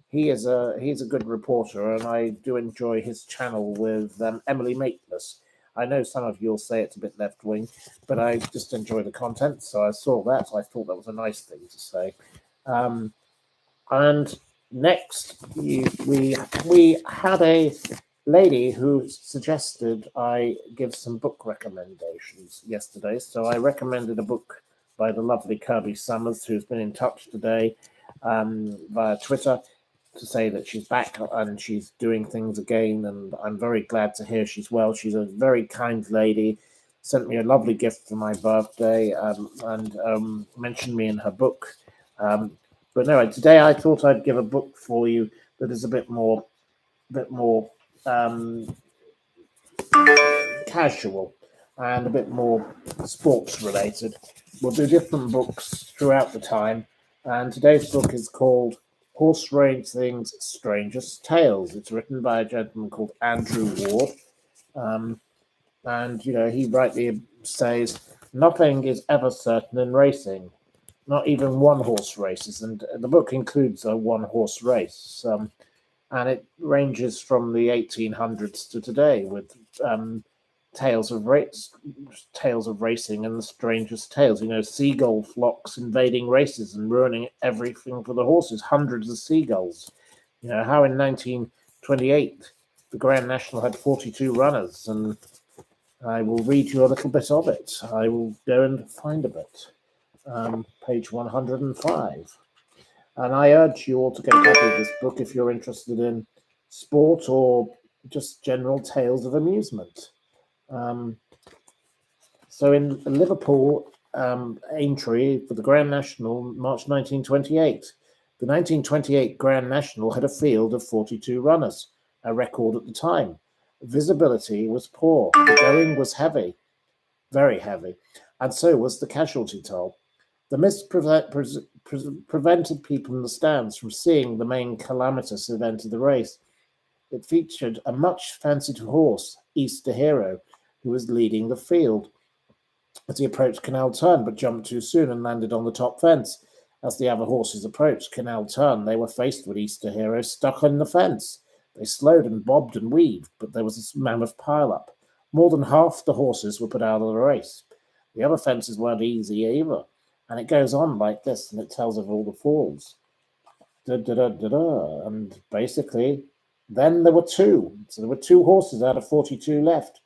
He's a good reporter, and I do enjoy his channel with Emily Maitlis. I know some of you'll say it's a bit left wing, but I just enjoy the content. So I saw that. I thought that was a nice thing to say. And next, we had a lady who suggested I give some book recommendations yesterday. So I recommended a book by the lovely Kirby Summers, who's been in touch today via Twitter to say that she's back and she's doing things again. And I'm very glad to hear she's well. She's a very kind lady, sent me a lovely gift for my birthday and mentioned me in her book. But no, today I thought I'd give a book for you that is a bit more casual and a bit more sports related. We'll do different books throughout the time, and today's book is called Horse Racing's Strangest Tales. It's written by a gentleman called Andrew Ward, and he rightly says nothing is ever certain in racing, not even one-horse races, and the book includes a one-horse race. And it ranges from the 1800s to today with tales of racing and the strangest tales. Seagull flocks invading races and ruining everything for the horses. Hundreds of seagulls. How in 1928 the Grand National had 42 runners, and I will read you a little bit of it. I will go and find a bit. Page 105. And I urge you all to get a copy of this book if you're interested in sport or just general tales of amusement. So in Liverpool, Aintree for the Grand National, March 1928. The 1928 Grand National had a field of 42 runners, a record at the time. Visibility was poor. The going was heavy, very heavy, and so was the casualty toll. The mist prevented people in the stands from seeing the main calamitous event of the race. It featured a much fancied horse, Easter Hero, who was leading the field as he approached Canal Turn, but jumped too soon and landed on the top fence. As the other horses approached Canal Turn, they were faced with Easter Hero stuck on the fence. They slowed and bobbed and weaved, but there was a mammoth pile-up. More than half the horses were put out of the race. The other fences weren't easy either. And it goes on like this, and it tells of all the falls. And basically, then there were two. So there were two horses out of 42 left.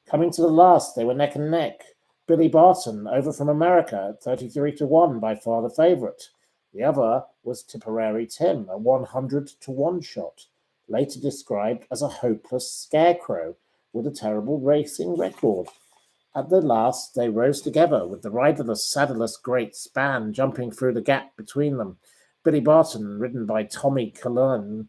Coming to the last, they were neck and neck. Billy Barton, over from America, at 33-1, by far the favourite. The other was Tipperary Tim, a 100-1 shot, later described as a hopeless scarecrow with a terrible racing record. At the last, they rose together, with the riderless, saddleless great span jumping through the gap between them. Billy Barton, ridden by Tommy Cullen,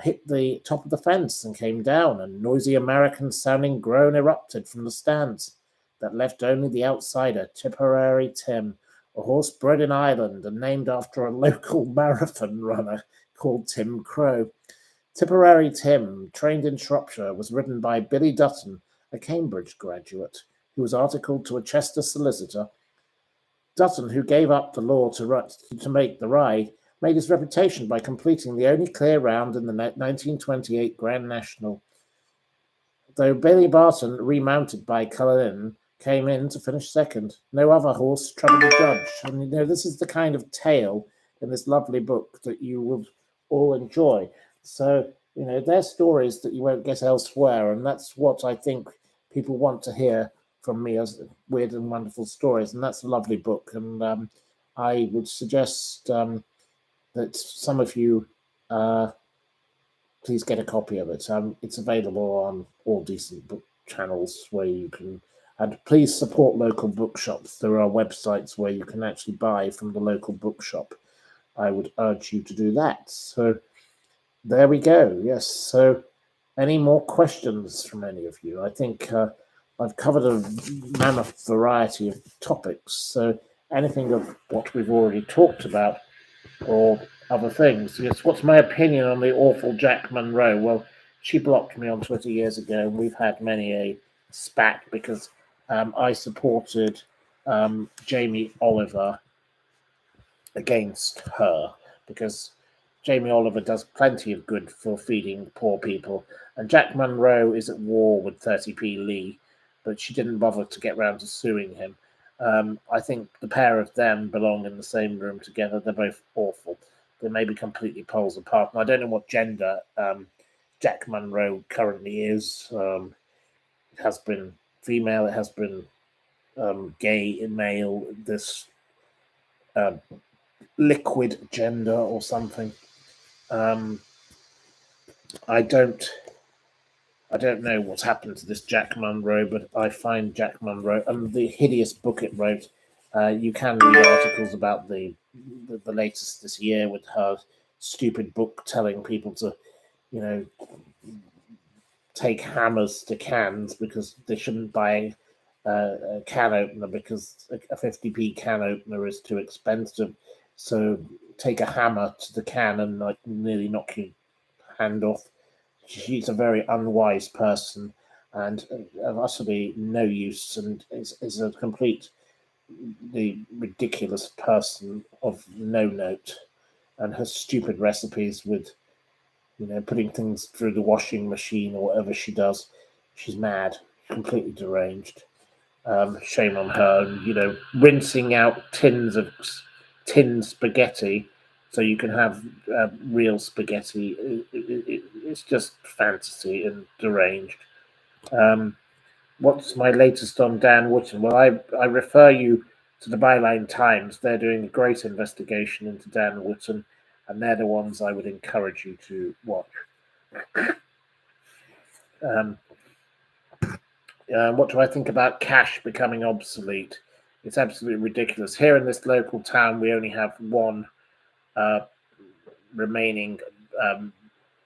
hit the top of the fence and came down. A noisy American-sounding groan erupted from the stands that left only the outsider, Tipperary Tim, a horse bred in Ireland and named after a local marathon runner called Tim Crow. Tipperary Tim, trained in Shropshire, was ridden by Billy Dutton, a Cambridge graduate, who was articled to a Chester solicitor. Dutton, who gave up the law to make the ride, made his reputation by completing the only clear round in the 1928 Grand National. Though Billy Barton, remounted by Cullen, came in to finish second, no other horse troubled the judge. And this is the kind of tale in this lovely book that you would all enjoy. So, they're stories that you won't get elsewhere, and that's what I think people want to hear from me as weird and wonderful stories, and that's a lovely book. And I would suggest that some of you please get a copy of it. It's available on all decent channels where you can, and please support local bookshops. There are websites where you can actually buy from the local bookshop. I would urge you to do that. So there we go. Yes. So any more questions from any of you? I think I've covered a mammoth variety of topics. So anything of what we've already talked about or other things. Yes, what's my opinion on the awful Jack Monroe? Well, she blocked me on Twitter years ago, and we've had many a spat because I supported Jamie Oliver against her because Jamie Oliver does plenty of good for feeding poor people, and Jack Monroe is at war with 30p Lee, but she didn't bother to get round to suing him. I think the pair of them belong in the same room together. They're both awful. They may be completely poles apart. And I don't know what gender Jack Monroe currently is. It has been female. It has been gay, male. This liquid gender or something. I don't know what's happened to this Jack Monroe, but I find Jack Monroe and the hideous book it wrote. You can read articles about the latest this year with her stupid book telling people to, take hammers to cans because they shouldn't buy a can opener because a 50p can opener is too expensive. So take a hammer to the can and nearly knock your hand off. She's a very unwise person and utterly no use, and is a completely ridiculous person of no note. And her stupid recipes with, putting things through the washing machine or whatever she does, she's mad, completely deranged. Shame on her. And, rinsing out tins of tin spaghetti so you can have real spaghetti. It's just fantasy and deranged. What's my latest on Dan Wootton? Well, I refer you to the Byline Times. They're doing a great investigation into Dan Wootton, and they're the ones I would encourage you to watch. What do I think about cash becoming obsolete? It's absolutely ridiculous. Here in this local town, we only have one remaining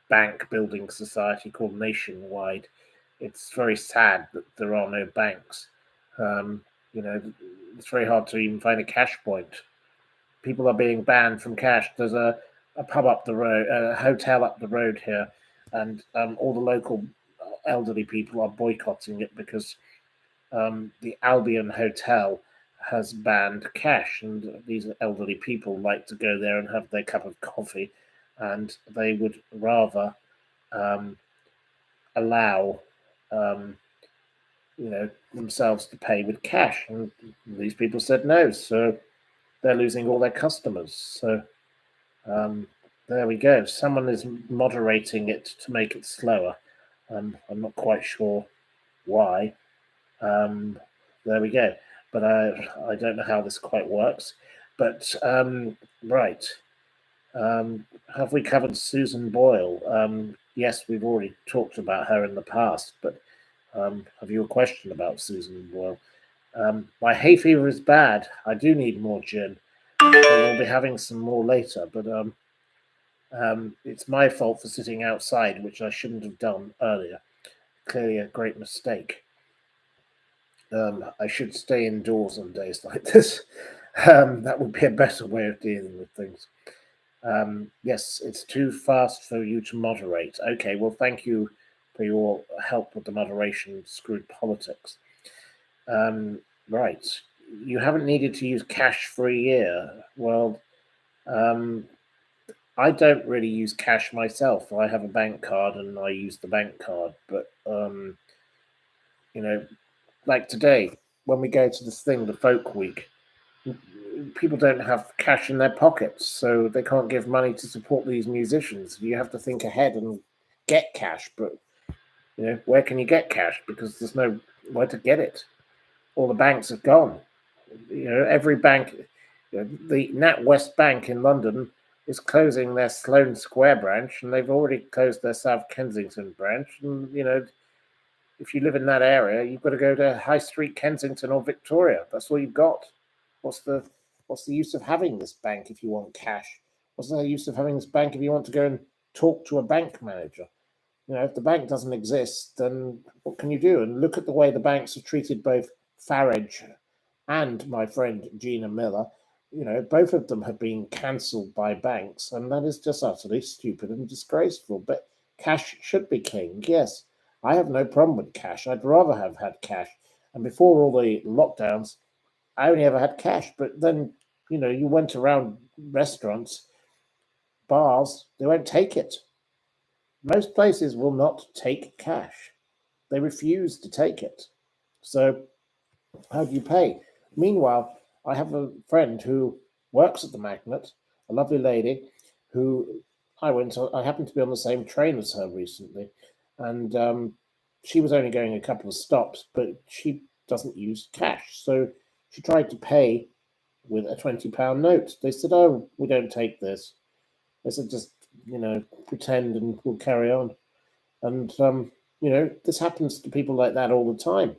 bank building society called Nationwide. It's very sad that there are no banks. It's very hard to even find a cash point. People are being banned from cash. There's a pub up the road, a hotel up the road here, and all the local elderly people are boycotting it because the Albion Hotel has banned cash, and these elderly people like to go there and have their cup of coffee, and they would rather allow themselves to pay with cash, and these people said no, so they're losing all their customers. So there we go. Someone is moderating it to make it slower. I'm not quite sure why. There we go. But I don't know how this quite works. But right. Have we covered Susan Boyle? Yes, we've already talked about her in the past, but have you a question about Susan Boyle? My hay fever is bad. I do need more gin. We'll be having some more later, but it's my fault for sitting outside, which I shouldn't have done earlier. Clearly a great mistake. I should stay indoors on days like this. That would be a better way of dealing with things. Yes, it's too fast for you to moderate. Okay, well, thank you for your help with the moderation screwed politics. Right. You haven't needed to use cash for a year. Well, I don't really use cash myself. I have a bank card and I use the bank card. But, like today, when we go to this thing, the Folk Week, people don't have cash in their pockets, so they can't give money to support these musicians. You have to think ahead and get cash, but where can you get cash? Because there's no where to get it. All the banks have gone. Every bank, the NatWest Bank in London is closing their Sloane Square branch, and they've already closed their South Kensington branch. And if you live in that area, you've got to go to High Street, Kensington, or Victoria. That's all you've got. What's the use of having this bank if you want cash? What's the use of having this bank if you want to go and talk to a bank manager? If the bank doesn't exist, then what can you do? And look at the way the banks have treated both Farage and my friend Gina Miller. Both of them have been cancelled by banks, and that is just utterly stupid and disgraceful. But cash should be king, yes. I have no problem with cash. I'd rather have had cash. And before all the lockdowns, I only ever had cash. But then, you went around restaurants, bars, they won't take it. Most places will not take cash. They refuse to take it. So how do you pay? Meanwhile, I have a friend who works at the Magnet, a lovely lady who I happened to be on the same train as her recently. And she was only going a couple of stops, but she doesn't use cash. So she tried to pay with a £20 note. They said, "Oh, we don't take this." They said, "Just, pretend and we'll carry on." And, this happens to people like that all the time.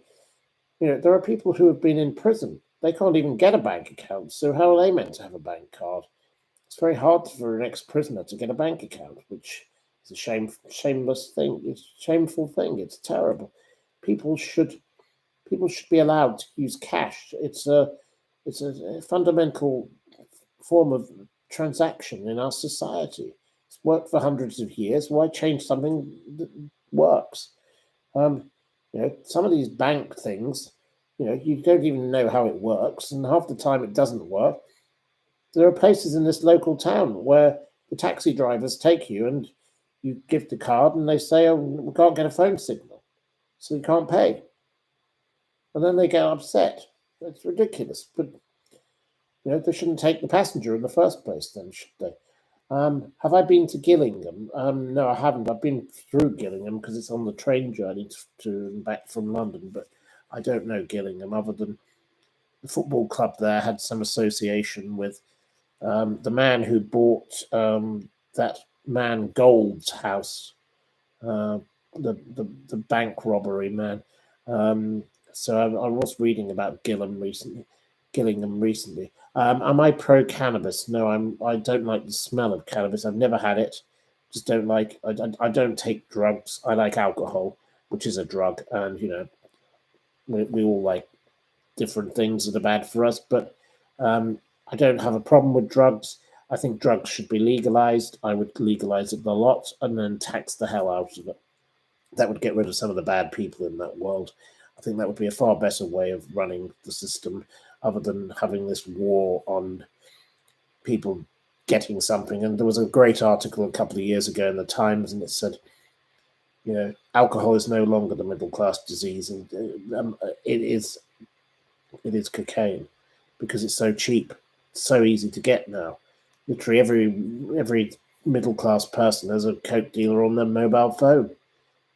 There are people who have been in prison. They can't even get a bank account. So how are they meant to have a bank card? It's very hard for an ex-prisoner to get a bank account, which is a shameless thing. It's a shameful thing. It's terrible. People should be allowed to use cash. It's a fundamental form of transaction in our society. It's worked for hundreds of years. Why change something that works? Some of these bank things, you don't even know how it works, and half the time it doesn't work. There are places in this local town where the taxi drivers take you and you give the card and they say, "Oh, we can't get a phone signal, so you can't pay." And then they get upset. It's ridiculous. But, they shouldn't take the passenger in the first place then, should they? Have I been to Gillingham? No, I haven't. I've been through Gillingham because it's on the train journey to and back from London, but I don't know Gillingham other than the football club there had some association with the man who bought that man Gold's house, the bank robbery man. So I was reading about Gillingham recently. Am I pro cannabis? No, I don't like the smell of cannabis. I've never had it. Just don't like. I don't take drugs. I like alcohol, which is a drug, and we all like different things that are bad for us. But I don't have a problem with drugs. I think drugs should be legalized. I would legalize it a lot and then tax the hell out of it. That would get rid of some of the bad people in that world. I think that would be a far better way of running the system, other than having this war on people getting something. And there was a great article a couple of years ago in the Times, and it said, alcohol is no longer the middle class disease, and it is cocaine because it's so cheap, it's so easy to get now. Literally every middle class person has a coke dealer on their mobile phone.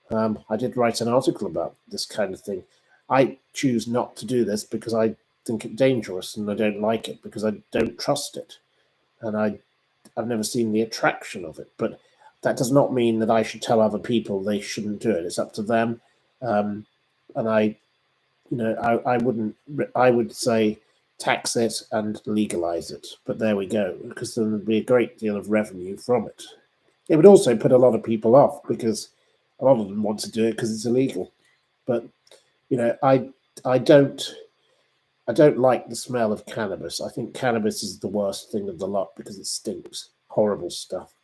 I did write an article about this kind of thing. I choose not to do this because I think it's dangerous, and I don't like it because I don't trust it, and I've never seen the attraction of it. But that does not mean that I should tell other people they shouldn't do it. It's up to them. And I wouldn't. I would say tax it and legalize it. But there we go, because there would be a great deal of revenue from it. It would also put a lot of people off because a lot of them want to do it because it's illegal. But I don't like the smell of cannabis. I think cannabis is the worst thing of the lot because it stinks. Horrible stuff.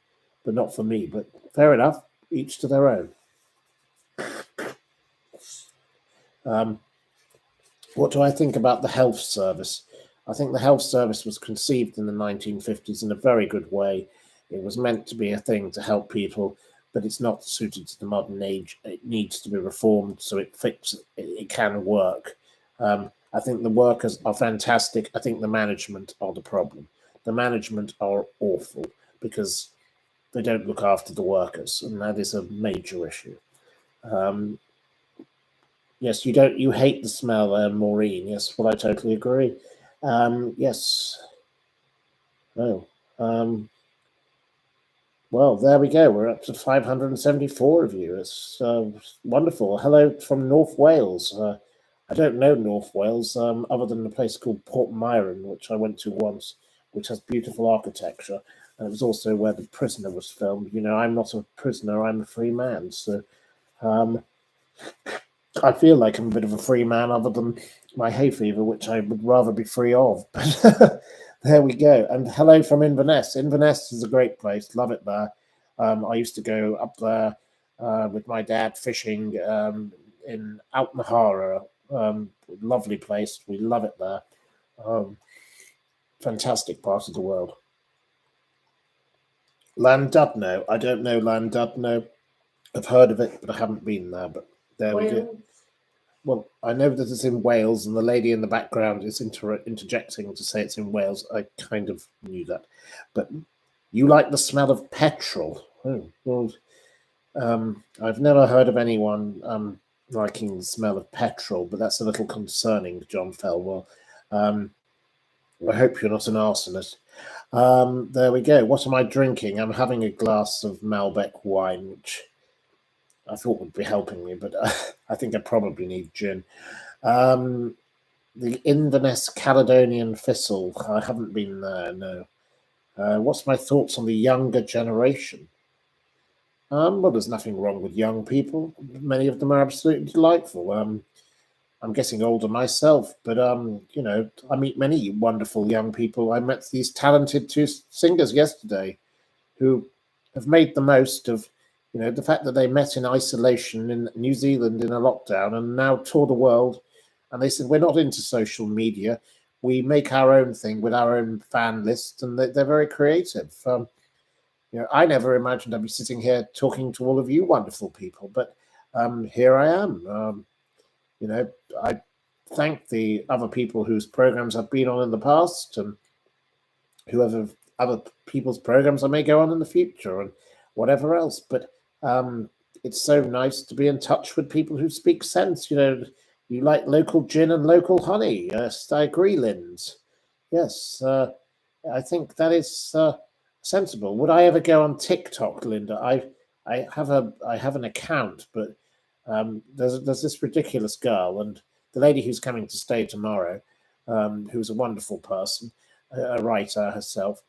But not for me. But fair enough. Each to their own. What do I think about the health service? I think the health service was conceived in the 1950s in a very good way. It was meant to be a thing to help people, but it's not suited to the modern age. It needs to be reformed so it can work. I think the workers are fantastic. I think the management are the problem. The management are awful because they don't look after the workers, and that is a major issue. Yes, you hate the smell, Maureen. Yes, well, I totally agree. Yes. Oh. Well, there we go. We're up to 574 of you. It's wonderful. Hello from North Wales. I don't know North Wales other than a place called Port Myron, which I went to once, which has beautiful architecture. And it was also where The Prisoner was filmed. You know, I'm not a prisoner, I'm a free man. So um, I feel like I'm a bit of a free man other than my hay fever, which I would rather be free of. But there we go. And hello from Inverness. Inverness is a great place. Love it there. I used to go up there with my dad fishing in Altmahara. Lovely place. We love it there. Fantastic part of the world. Llandudno. I don't know Llandudno. I've heard of it, but I haven't been there. But there we go. Well, I know that it's in Wales, and the lady in the background is interjecting to say it's in Wales. I kind of knew that. But you like the smell of petrol. Oh, well, I've never heard of anyone liking the smell of petrol, but that's a little concerning, John Felwell. I hope you're not an arsonist. There we go. What am I drinking? I'm having a glass of Malbec wine, which I thought would be helping me, but I think I probably need gin. The Inverness Caledonian Thistle. I haven't been there, no. What's my thoughts on the younger generation? Well, there's nothing wrong with young people. Many of them are absolutely delightful. I'm getting older myself, but you know, I meet many wonderful young people. I met these talented two singers yesterday who have made the most of, you know, the fact that they met in isolation in New Zealand in a lockdown and now tour the world. And they said, we're not into social media. We make our own thing with our own fan list, and they're very creative. You know, I never imagined I'd be sitting here talking to all of you wonderful people, but here I am. You know, I thank the other people whose programs I've been on in the past, and whoever other people's programs I may go on in the future, and whatever else. But it's so nice to be in touch with people who speak sense. You know, you like local gin and local honey. Yes, I agree, Linz. Yes, I think that is sensible. Would I ever go on TikTok, Linda? I have an account, but there's this ridiculous girl, and the lady who's coming to stay tomorrow, who's a wonderful person, a writer herself.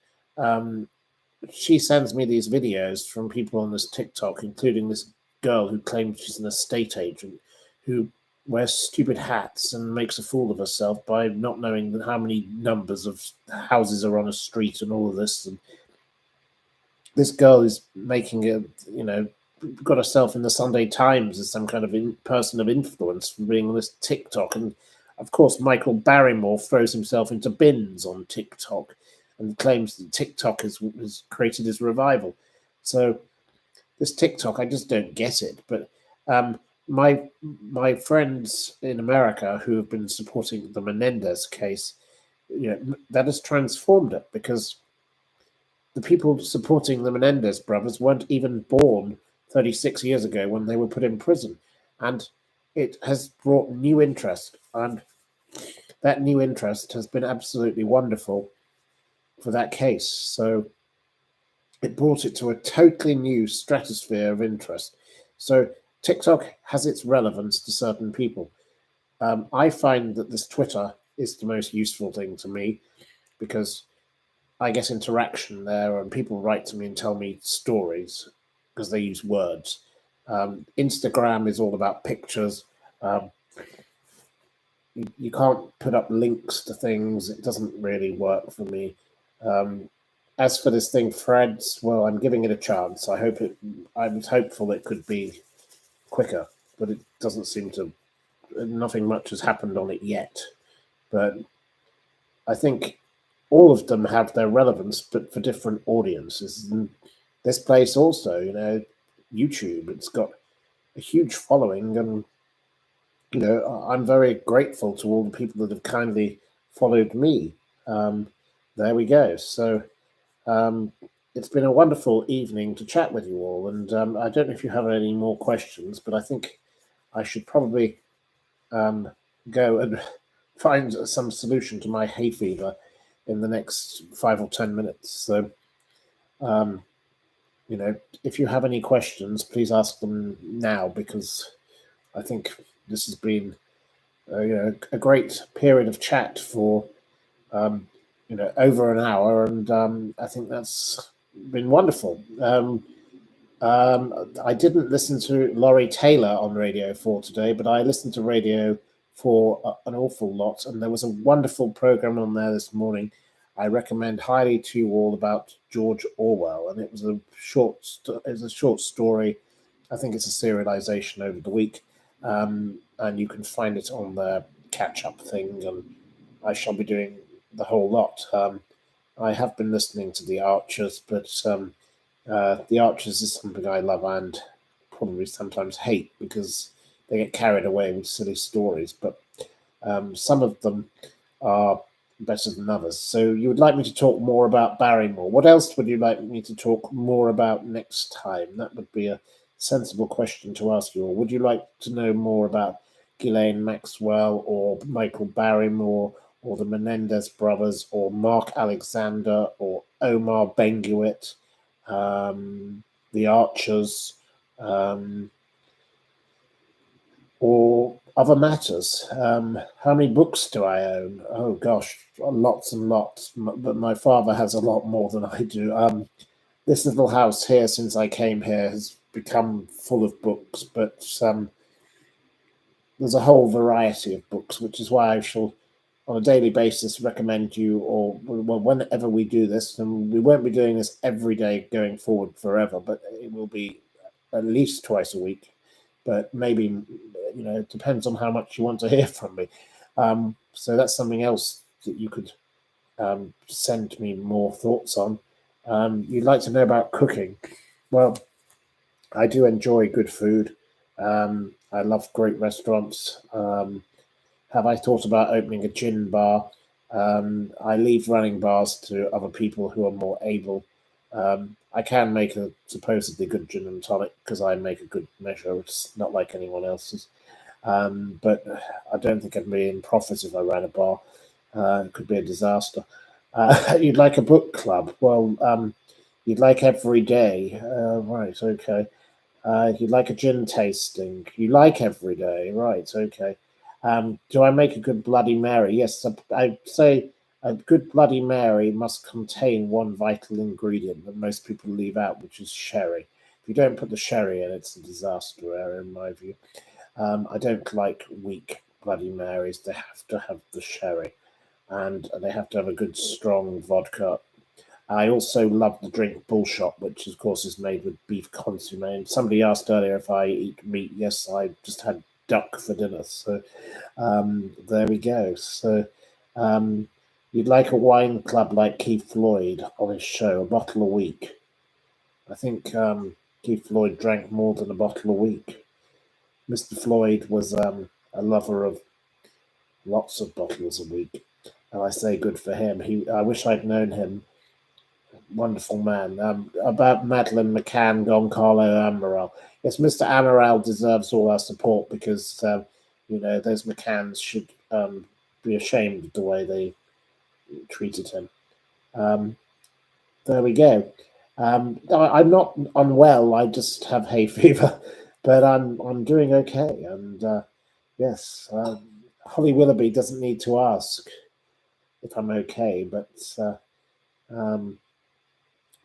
She sends me these videos from people on this TikTok, including this girl who claims she's an estate agent, who wears stupid hats and makes a fool of herself by not knowing how many numbers of houses are on a street and all of this. And this girl is making a, you know, got herself in the Sunday Times as some kind of person of influence for being on this TikTok. And of course, Michael Barrymore throws himself into bins on TikTok and claims that TikTok has created his revival. So this TikTok, I just don't get it. But my friends in America who have been supporting the Menendez case, you know, that has transformed it, because the people supporting the Menendez brothers weren't even born 36 years ago when they were put in prison. And it has brought new interest. And that new interest has been absolutely wonderful for that case. So it brought it to a totally new stratosphere of interest. So TikTok has its relevance to certain people. I find that this Twitter is the most useful thing to me, because I get interaction there and people write to me and tell me stories because they use words. Instagram is all about pictures. You can't put up links to things. It doesn't really work for me. As for this thing, Threads, well, I'm giving it a chance. I was hopeful it could be quicker, but it doesn't seem to. Nothing much has happened on it yet. But I think all of them have their relevance, but for different audiences. And this place also, you know, YouTube, it's got a huge following, and you know, I'm very grateful to all the people that have kindly followed me. There we go. So it's been a wonderful evening to chat with you all, and I don't know if you have any more questions, but I think I should probably go and find some solution to my hay fever in the next 5 or 10 minutes. So, you if you have any questions, please ask them now, because I think this has been a great period of chat for over an hour, and I think that's been wonderful. I didn't listen to Laurie Taylor on Radio 4 today, but I listened to Radio 4 an awful lot, and there was a wonderful program on there this morning I recommend highly to you all, about George Orwell, and it was a short story. I think it's a serialization over the week, and you can find it on the catch-up thing, and I shall be doing the whole lot. I have been listening to The Archers, but The Archers is something I love and probably sometimes hate, because they get carried away with silly stories, but some of them are better than others. So you would like me to talk more about Barrymore. What else would you like me to talk more about next time? That would be a sensible question to ask you. Or would you like to know more about Ghislaine Maxwell, or Michael Barrymore, or the Menendez brothers, or Mark Alexander, or Omar Benguit, The Archers, or other matters? How many books do I own? Oh gosh, lots and lots, but my father has a lot more than I do. This little house here, since I came here, has become full of books, but there's a whole variety of books, which is why I shall, on a daily basis, recommend you, or whenever we do this, and we won't be doing this every day going forward forever, but it will be at least twice a week, but maybe, it depends on how much you want to hear from me. So that's something else that you could send me more thoughts on. You'd like to know about cooking. Well, I do enjoy good food. I love great restaurants. Have I thought about opening a gin bar? I leave running bars to other people who are more able. I can make a supposedly good gin and tonic, because I make a good measure. It's not like anyone else's. But I don't think I'd be in profit if I ran a bar. It could be a disaster. You'd like a book club? Well, you'd like every day. Right, okay. You'd like a gin tasting? You like every day? Right, okay. Do I make a good Bloody Mary? Yes, I'd say a good Bloody Mary must contain one vital ingredient that most people leave out, which is sherry. If you don't put the sherry in, it's a disaster, in my view. I don't like weak Bloody Marys. They have to have the sherry, and they have to have a good strong vodka. I also love the drink Bullshot, which of course is made with beef consomme. And somebody asked earlier if I eat meat. Yes, I just had duck for dinner. So there we go. So you'd like a wine club like Keith Floyd on his show, a bottle a week. I think Keith Floyd drank more than a bottle a week. Mr. Floyd was a lover of lots of bottles a week, and I say good for him. I wish I'd known him. Wonderful man. About Madeleine McCann, Goncalo Amaral. Yes, Mr. Amaral deserves all our support, because those McCanns should be ashamed of the way they treated him. There we go. I'm not unwell. I just have hay fever, but I'm doing okay. And yes, Holly Willoughby doesn't need to ask if I'm okay, but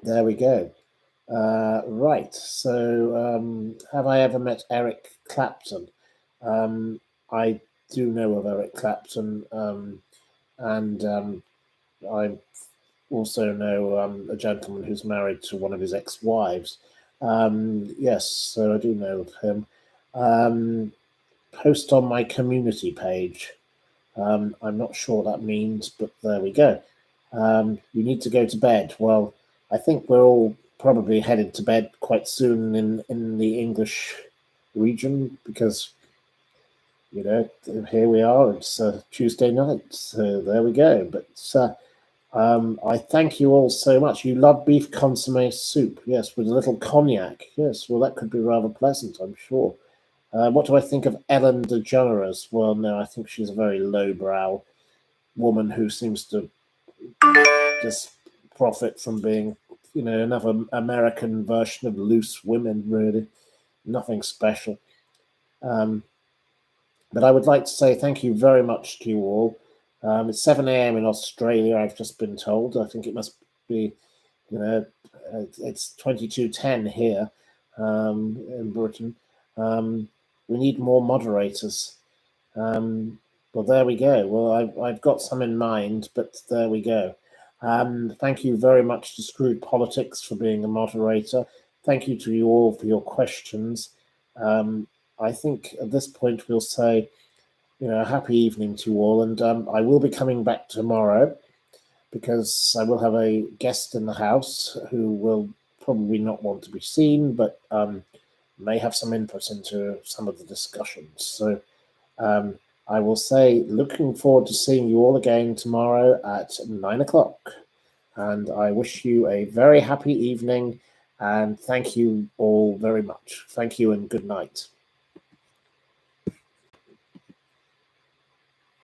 there we go. Right. So, have I ever met Eric Clapton? I do know of Eric Clapton, and I also know a gentleman who's married to one of his ex-wives. Yes, so I do know of him. Post on my community page. I'm not sure what that means, but there we go. You need to go to bed. Well, I think we're all probably headed to bed quite soon in the English region, because here we are. It's Tuesday night, so there we go. But I thank you all so much. You love beef consomme soup, yes, with a little cognac. Yes, well, that could be rather pleasant, I'm sure. What do I think of Ellen DeGeneres? Well, no, I think she's a very lowbrow woman who seems to just profit from being another American version of Loose Women, really. Nothing special. But I would like to say thank you very much to you all. It's 7 a.m. in Australia, I've just been told. I think it must be, it's 22:10 here in Britain. We need more moderators. Well, there we go. Well, I've got some in mind, but there we go. Thank you very much to Screwed Politics for being a moderator. Thank you to you all for your questions. I think at this point we'll say, a happy evening to you all, and I will be coming back tomorrow because I will have a guest in the house who will probably not want to be seen, but may have some input into some of the discussions. So I will say, looking forward to seeing you all again tomorrow at 9 o'clock. And I wish you a very happy evening, and thank you all very much. Thank you and good night.